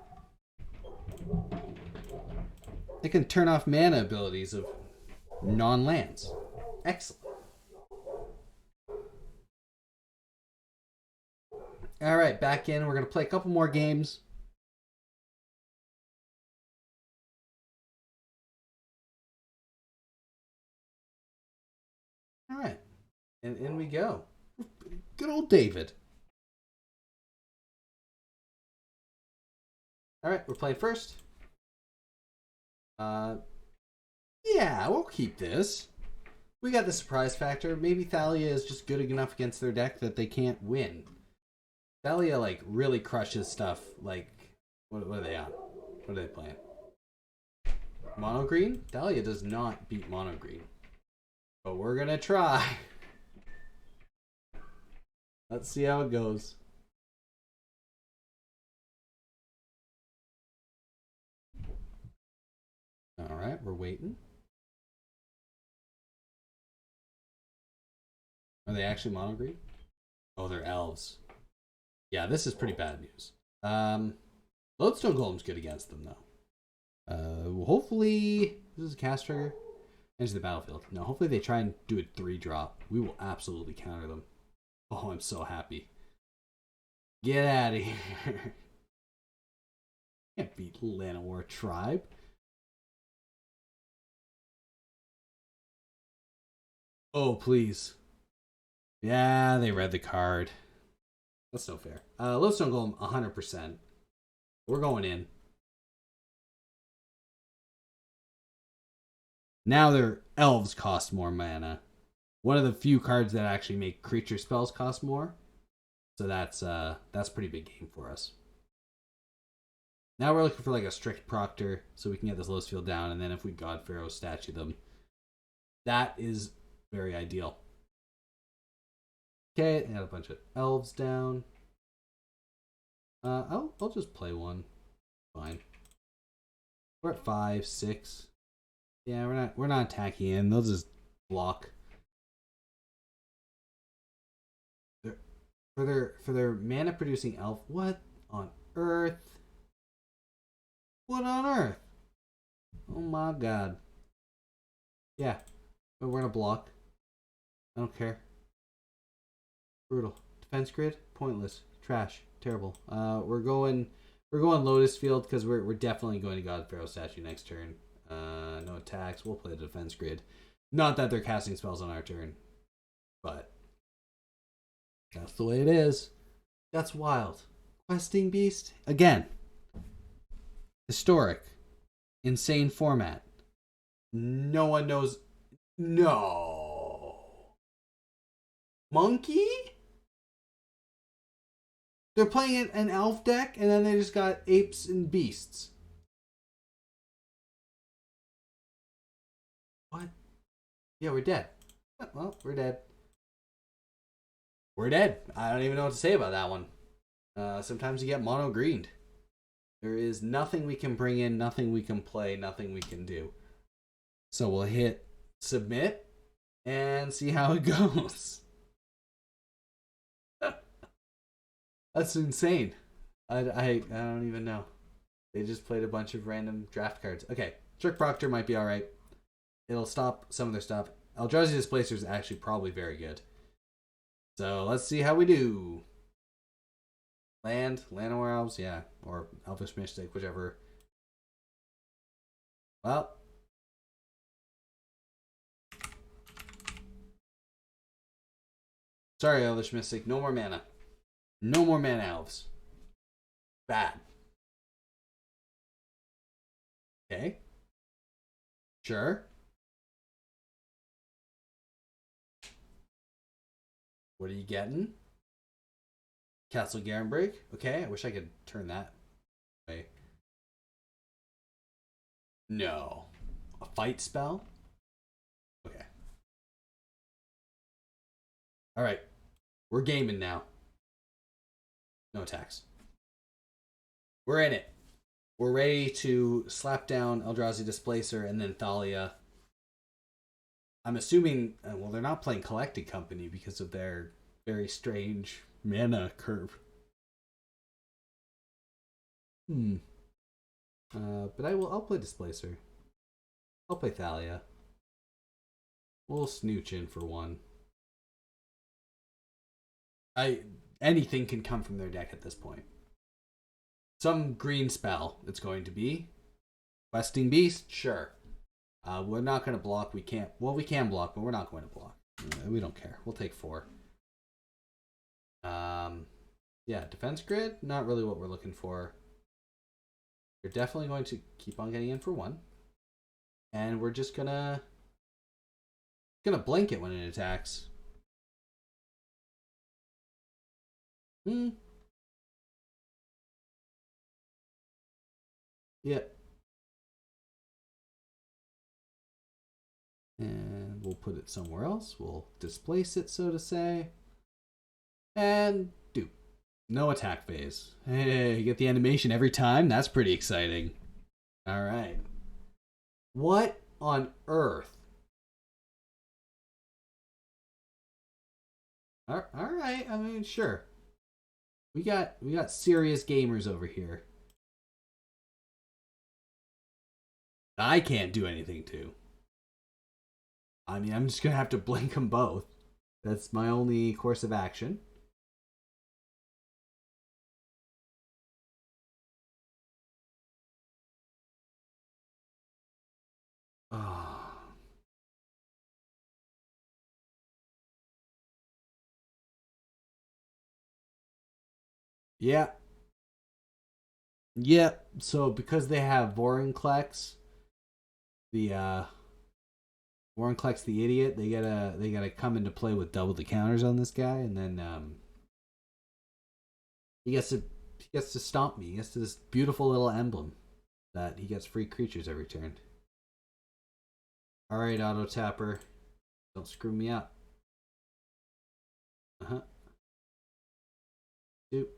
They can turn off mana abilities of non-lands. Excellent. Alright, back in. We're going to play a couple more games. Alright. And in we go. Good old David. Alright, we're playing first. Yeah, we'll keep this. We got the surprise factor. Maybe Thalia is just good enough against their deck that they can't win. Thalia, like, really crushes stuff. Like, what are they on? What are they playing? Mono green? Thalia does not beat mono green. But we're going to try. Let's see how it goes. All right, we're waiting. Are they actually mono green? Oh, they're elves. Yeah, this is pretty bad news. Lodestone Golem's good against them, though. Hopefully, this is a cast trigger. Enter the battlefield. No, hopefully they try and do a 3-drop. We will absolutely counter them. Oh, I'm so happy. Get out of here. Can't beat Llanowar Tribe. Oh, please. Yeah, they read the card. That's no fair. Lodestone Golem, 100%. We're going in. Now their elves cost more mana. One of the few cards that actually make creature spells cost more. So that's pretty big game for us. Now we're looking for like a strict proctor so we can get this Lotus Field down, and then if we God Pharaoh statue them, that is very ideal. Okay, I got a bunch of elves down. I'll just play one. Fine. We're at 5, 6. Yeah, we're not attacking in. They'll just block. For their mana producing elf. What on earth? What on earth? Oh my god. Yeah, but we're gonna block. I don't care. Brutal. Defense grid, pointless, trash, terrible. We're going Lotus Field because we're definitely going to God Pharaoh statue next turn. No attacks. We'll play the defense grid. Not that they're casting spells on our turn, but that's the way it is. That's wild. Questing Beast again. Historic, insane format. No one knows. No. Monkey? They're playing an elf deck, and then they just got apes and beasts. What? Yeah, we're dead. Well, we're dead. We're dead. I don't even know what to say about that one. Sometimes you get mono-greened. There is nothing we can bring in, nothing we can play, nothing we can do. So we'll hit submit and see how it goes. That's insane. I don't even know. They just played a bunch of random draft cards. Okay, Trick Proctor might be alright. It'll stop some of their stuff. Eldrazi Displacer is actually probably very good. So let's see how we do. Llanowar Elves, yeah. Or Elvish Mystic, whichever. Well. Sorry, Elvish Mystic. No more mana. No more mana elves. Bad. Okay. Sure. What are you getting? Castle Garenbreak. Okay, I wish I could turn that way. No. A fight spell? Okay. Alright. We're gaming now. No attacks. We're in it. We're ready to slap down Eldrazi Displacer and then Thalia. I'm assuming, well, they're not playing Collected Company because of their very strange mana curve. But I'll play Displacer. I'll play Thalia. We'll snooch in for one. Anything can come from their deck at this point. Some green spell it's going to be. Questing Beast, sure. We're not going to block. We can't. Well, we can block, but we're not going to block. We don't care. We'll take 4. Yeah, defense grid, not really what we're looking for. You're definitely going to keep on getting in for 1. And we're just gonna gonna blink it when it attacks. Hmm. Yep. And we'll put it somewhere else. We'll displace it, so to say. And do. No attack phase. Hey, you get the animation every time? That's pretty exciting. Alright. What on earth? Alright, I mean, sure. We got serious gamers over here. I can't do anything to. I mean, I'm just gonna have to blink them both. That's my only course of action. Oh. Yeah. Yeah. So because they have Vorinclex, the Vorinclex the idiot, they gotta come into play with double the counters on this guy, and then he gets to stomp me. He gets to this beautiful little emblem that he gets free creatures every turn. All right, Auto Tapper, don't screw me up. Yep.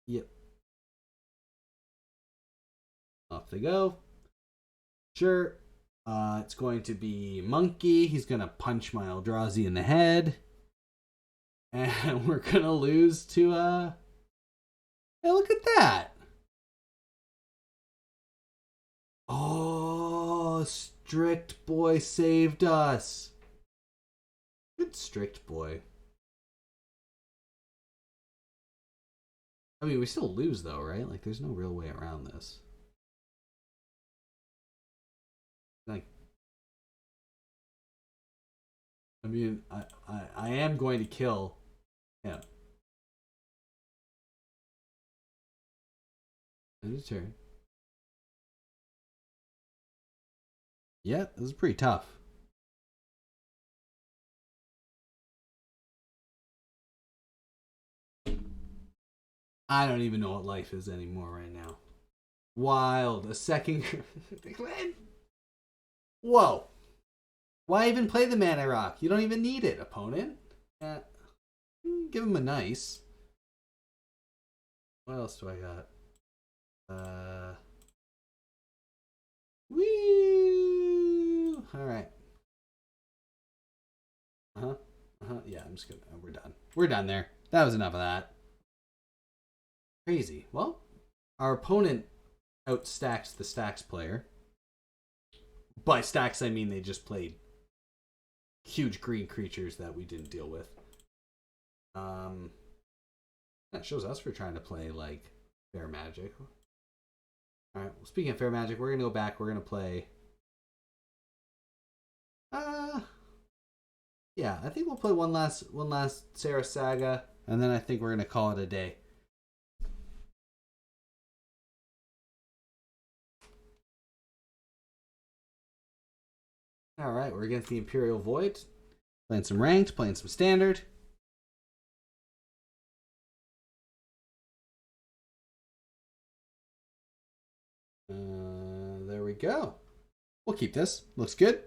Yep. Off they go. Sure. It's going to be Monkey. He's gonna punch my Eldrazi in the head, and we're gonna lose to Hey, look at that! Oh, Strict Boy saved us. Good Strict Boy. I mean, we still lose though, right? Like, there's no real way around this. Like, I mean, I am going to kill him. End of turn. Yeah, this is pretty tough. I don't even know what life is anymore right now. Wild. A second. Whoa. Why even play the Mana Rock? You don't even need it, opponent. Give him a nice. What else do I got? Woo! Alright. Yeah, I'm just gonna. We're done. We're done there. That was enough of that. Crazy. Well, our opponent outstacks the stax player. By stacks, I mean they just played huge green creatures that we didn't deal with. That shows us we're trying to play like fair magic. All right. Well, speaking of fair magic, we're gonna go back. We're gonna play. Yeah, I think we'll play one last Sarah Saga, and then I think we're gonna call it a day. All right, we're against the Imperial Void. Playing some ranked, playing some standard. There we go. We'll keep this. Looks good.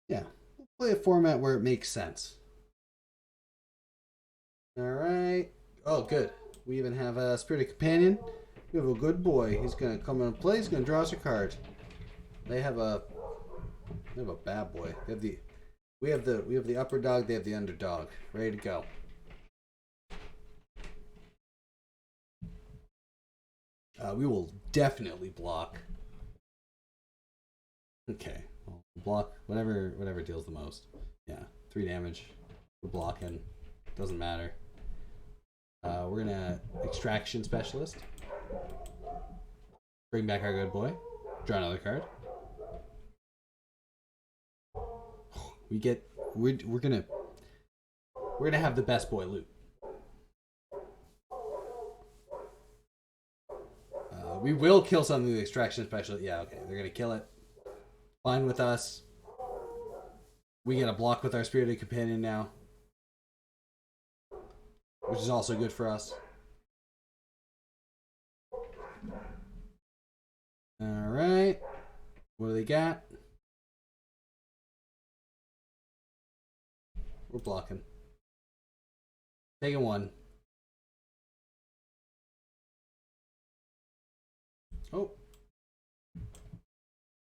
Yeah, we'll play a format where it makes sense. All right. Oh, good. We even have a Spirited Companion. We have a good boy. He's gonna come and play. He's gonna draw us a card. They have a bad boy. We have the upper dog. They have the underdog. Ready to go. We will definitely block. Okay, well, block whatever deals the most. Yeah, 3 damage. We're blocking. Doesn't matter. We're gonna Extraction Specialist. Bring back our good boy. Draw another card. We're gonna We're gonna have the best boy loot. We will kill something with the extraction special. Yeah, okay. They're gonna kill it. Fine with us. We get a block with our spirited companion now, which is also good for us. Alright. What do they got? We're blocking. Taking one. Oh.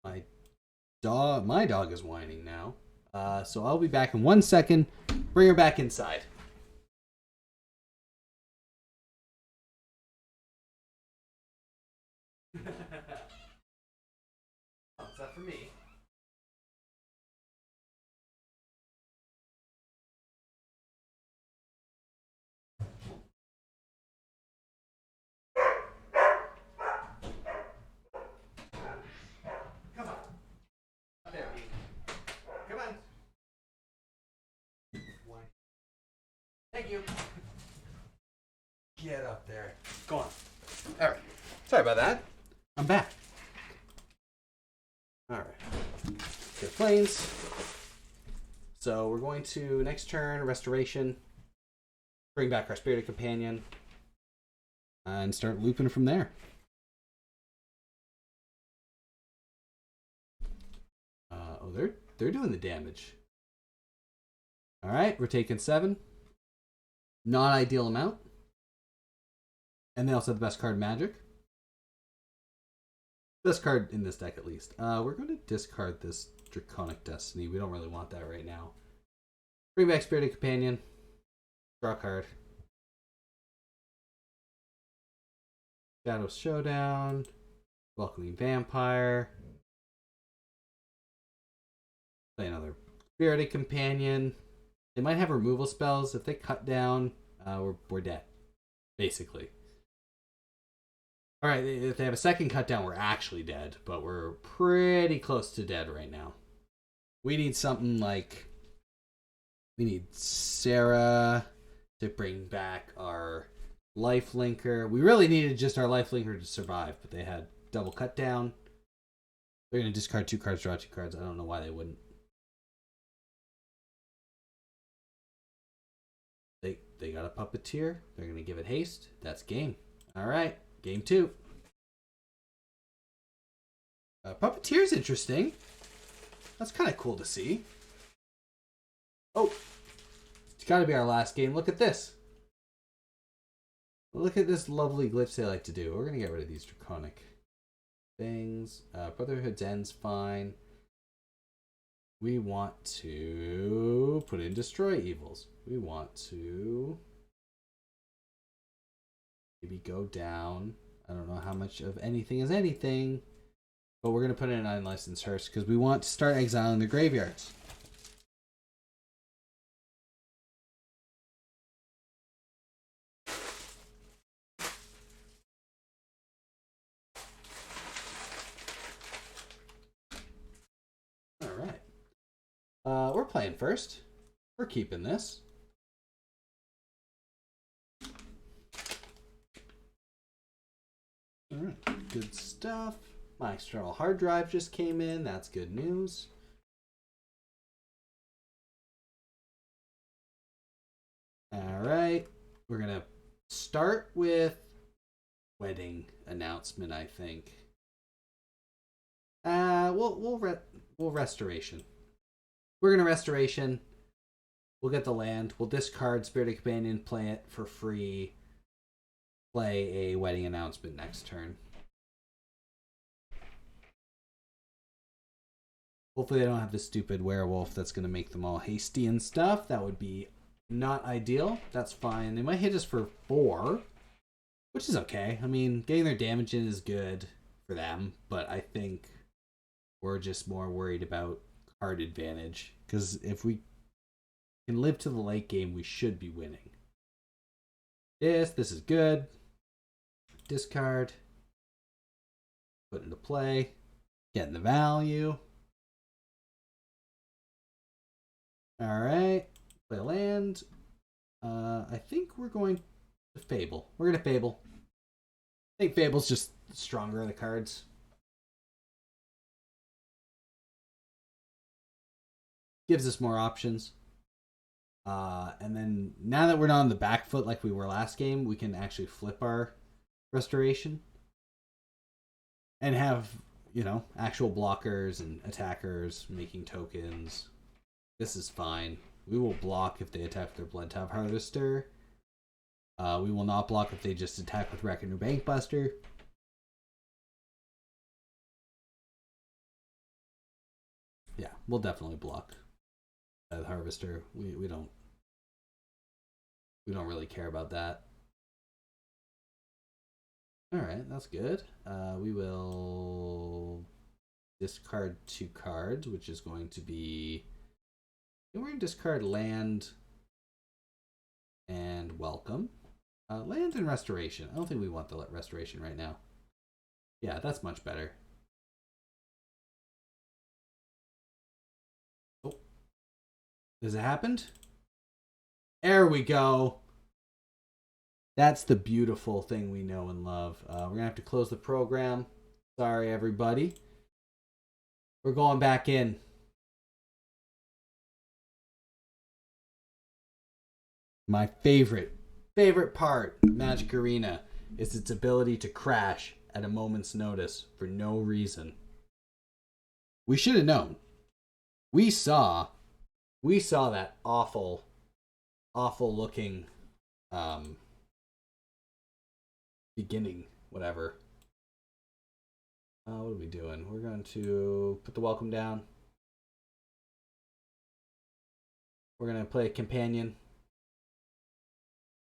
My dog is whining now. So I'll be back in 1 second. Bring her back inside. Oh, is that for me? Come on. There, come on. Thank you. Get up there. Go on. All right. Sorry about that. I'm back. All right. Good planes. So we're going to next turn restoration. Bring back our spirited companion. And start looping from there. Oh, they're doing the damage. All right, we're taking 7. Not ideal amount. And they also have the best card, Magic. Best card in this deck, at least. We're going to discard this Draconic Destiny. We don't really want that right now. Bring back Spirited Companion. Draw a card. Shadow Showdown. Welcoming Vampire. Play another Spirited Companion. They might have removal spells. If they cut down, we're dead, basically. All right, if they have a second cut down, we're actually dead, but we're pretty close to dead right now. We need something like... We need Sarah to bring back our lifelinker. We really needed just our lifelinker to survive, but they had double cut down. They're going to discard 2 cards, draw 2 cards. I don't know why they wouldn't. They got a puppeteer. They're going to give it haste. That's game. All right. Game 2. Puppeteer's interesting. That's kind of cool to see. Oh. It's got to be our last game. Look at this. Look at this lovely glitch they like to do. We're going to get rid of these draconic things. Brotherhood's End's fine. We want to put in Destroy Evils. We want to maybe go down. I don't know how much of anything is anything, but we're going to put in an Unlicensed Hearse because we want to start exiling the graveyards. All right. We're playing first. We're keeping this. All right, good stuff. My external hard drive just came in. That's good news. All right, we're gonna start with wedding announcement. I think. We'll restoration. We're gonna restoration. We'll get the land. We'll discard Spirited Companion, play it for free. Play a wedding announcement next turn. Hopefully they don't have this stupid werewolf that's going to make them all hasty and stuff. That would be not ideal. That's fine. They might hit us for 4, which is okay. I mean, getting their damage in is good for them, but I think we're just more worried about card advantage. Because if we can live to the late game, we should be winning. This is good. Discard. Put into play. Getting the value. Alright. Play land. I think we're going to Fable. We're going to Fable. I think Fable's just stronger of the cards. Gives us more options. And then now that we're not on the back foot like we were last game, we can actually flip our restoration and have, actual blockers and attackers making tokens. This is fine. We will block if they attack their Bloodtap Harvester. We will not block if they just attack with Reckoner Bankbuster. Yeah, we'll definitely block the Harvester. We don't really care about that. Alright, that's good. We will discard 2 cards, which is going to be... We're going to discard Land and Welcome. Land and Restoration. I don't think we want the Restoration right now. Yeah, that's much better. Oh. Has it happened? There we go. That's the beautiful thing we know and love. We're going to have to close the program. Sorry, everybody. We're going back in. My favorite part of Magic Arena is its ability to crash at a moment's notice for no reason. We should have known. We saw that awful looking beginning, whatever. What are we doing? We're going to put the welcome down. We're going to play a companion.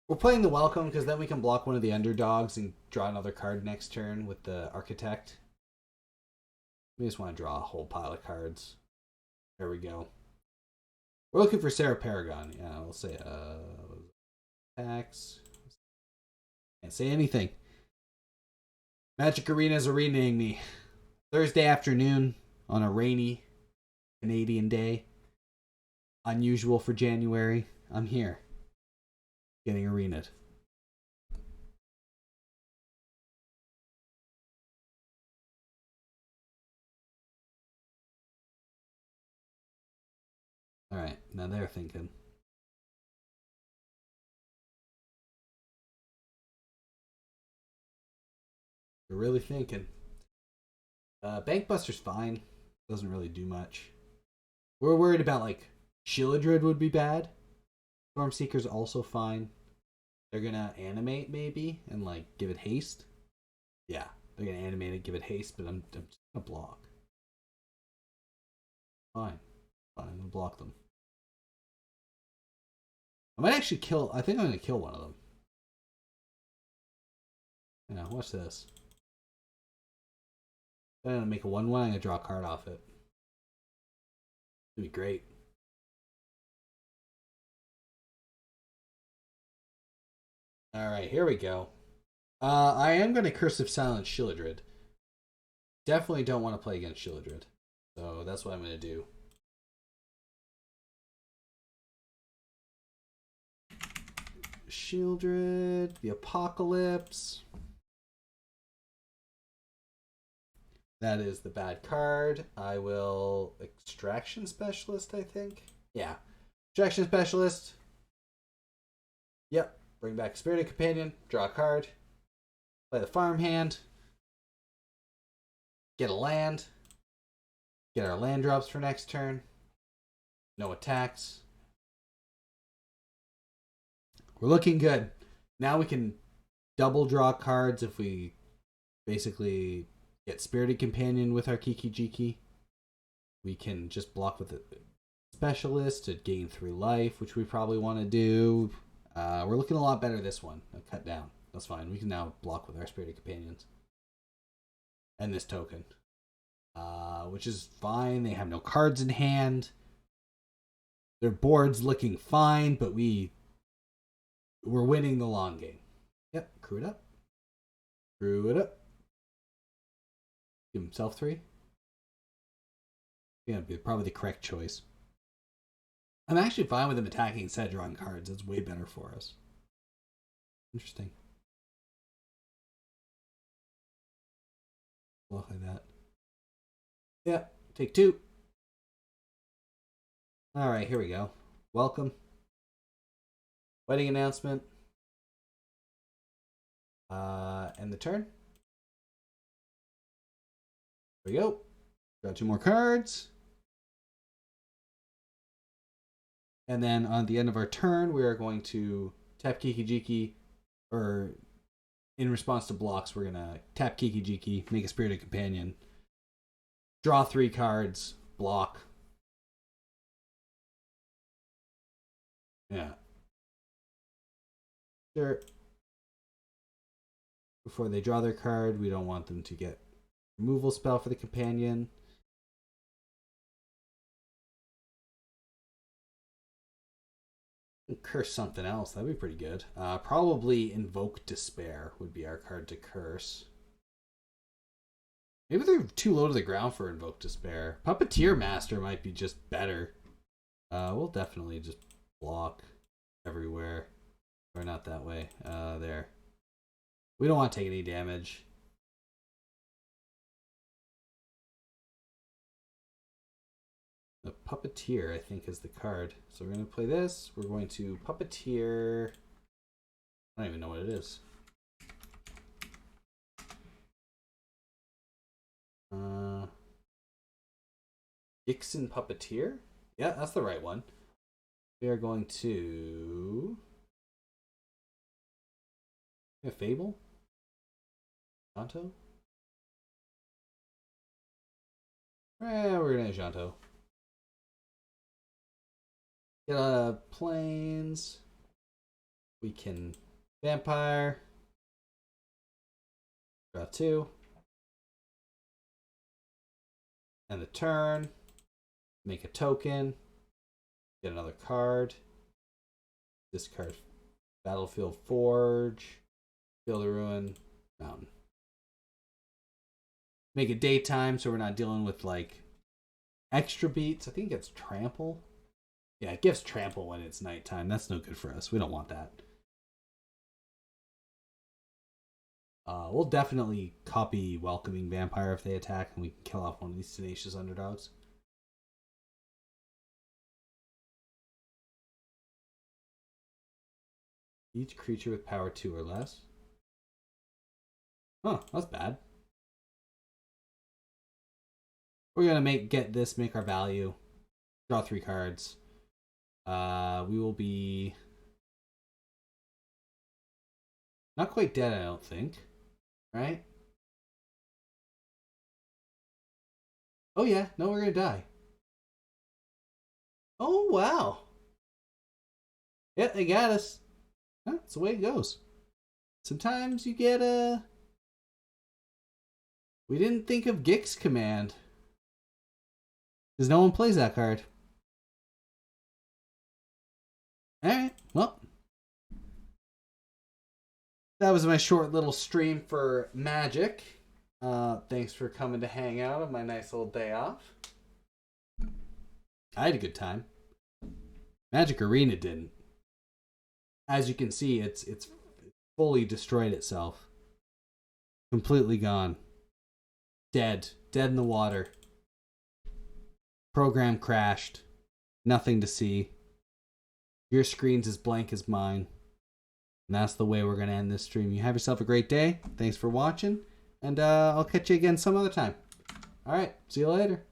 We're playing the welcome because then we can block one of the underdogs and draw another card next turn with the architect. We just want to draw a whole pile of cards. There we go. We're looking for Sarah Paragon. Yeah, we'll say tax. Can't say anything. Magic Arena's arenaing me. Thursday afternoon on a rainy Canadian day. Unusual for January. I'm here. Getting arenaed. Alright, now they're thinking. They're really thinking. Bankbuster's fine. Doesn't really do much. We're worried about, like, Shilladrid would be bad. Stormseeker's also fine. They're gonna animate, maybe, and, like, give it haste. Yeah, they're gonna animate it, give it haste, but I'm just gonna block. Fine. I'm gonna block them. I might actually kill... I think I'm gonna kill one of them. Yeah, watch this. I'm gonna make a 1-1, I'm gonna draw a card off it. It'd be great. Alright, here we go. I am gonna Cursive Silence Shilladrid. Definitely don't want to play against Shilladrid. So that's what I'm gonna do. Shieldred, the Apocalypse. That is the bad card. I will Extraction Specialist, I think. Yeah. Extraction Specialist. Yep. Bring back Spirited Companion. Draw a card. Play the Farmhand. Get a land. Get our land drops for next turn. No attacks. We're looking good. Now we can double draw cards if we basically get Spirited Companion with our Kiki Jiki. We can just block with a Specialist to gain 3 life, which we probably want to do. We're looking a lot better this one. I'll cut down. That's fine. We can now block with our Spirited Companions. And this token. Which is fine. They have no cards in hand. Their board's looking fine, but we're winning the long game. Yep, crew it up. Crew it up. Give himself 3. Yeah, probably the correct choice. I'm actually fine with him attacking instead of drawing cards. It's way better for us. Interesting. Block like that. Yeah, take 2. All right, here we go. Welcome. Wedding announcement. And the turn. There we go. Got 2 more cards. And then on the end of our turn, we are going to tap Kiki-Jiki, or in response to blocks, we're going to tap Kiki-Jiki, make a Spirited Companion, draw 3 cards, block. Yeah. Sure. Before they draw their card, we don't want them to get removal spell for the companion. Curse something else. That'd be pretty good. Probably Invoke Despair would be our card to curse. Maybe they're too low to the ground for Invoke Despair. Puppeteer Master might be just better. We'll definitely just block everywhere. Or not that way. There. We don't want to take any damage. The Puppeteer, I think, is the card. So we're going to play this. We're going to Puppeteer. I don't even know what it is. Dixon Puppeteer? Yeah, that's the right one. We are going to... A Fable? Janto? Yeah, we're going to Janto. Get planes. We can Vampire. Draw 2. And the turn. Make a token. Get another card. Discard Battlefield Forge. Field of Ruin. Mountain. Make it daytime so we're not dealing with like extra beats. I think it's trample. Yeah, it gives trample when it's nighttime. That's no good for us. We don't want that. We'll definitely copy Welcoming Vampire if they attack, and we can kill off one of these tenacious underdogs. Each creature with power 2 or less. Huh, that's bad. We're gonna make our value. Draw 3 cards. We will be not quite dead, I don't think. Right? Oh yeah, no, we're gonna die. Oh wow. Yeah, they got us. That's the way it goes. Sometimes you get a... We didn't think of Gix Command. Because no one plays that card. Alright, well. That was my short little stream for Magic. Thanks for coming to hang out on my nice little day off. I had a good time. Magic Arena didn't. As you can see, it's fully destroyed itself. Completely gone. Dead. Dead in the water. Program crashed. Nothing to see. Your screen's as blank as mine. And that's the way we're going to end this stream. You have yourself a great day. Thanks for watching. And I'll catch you again some other time. Alright, see you later.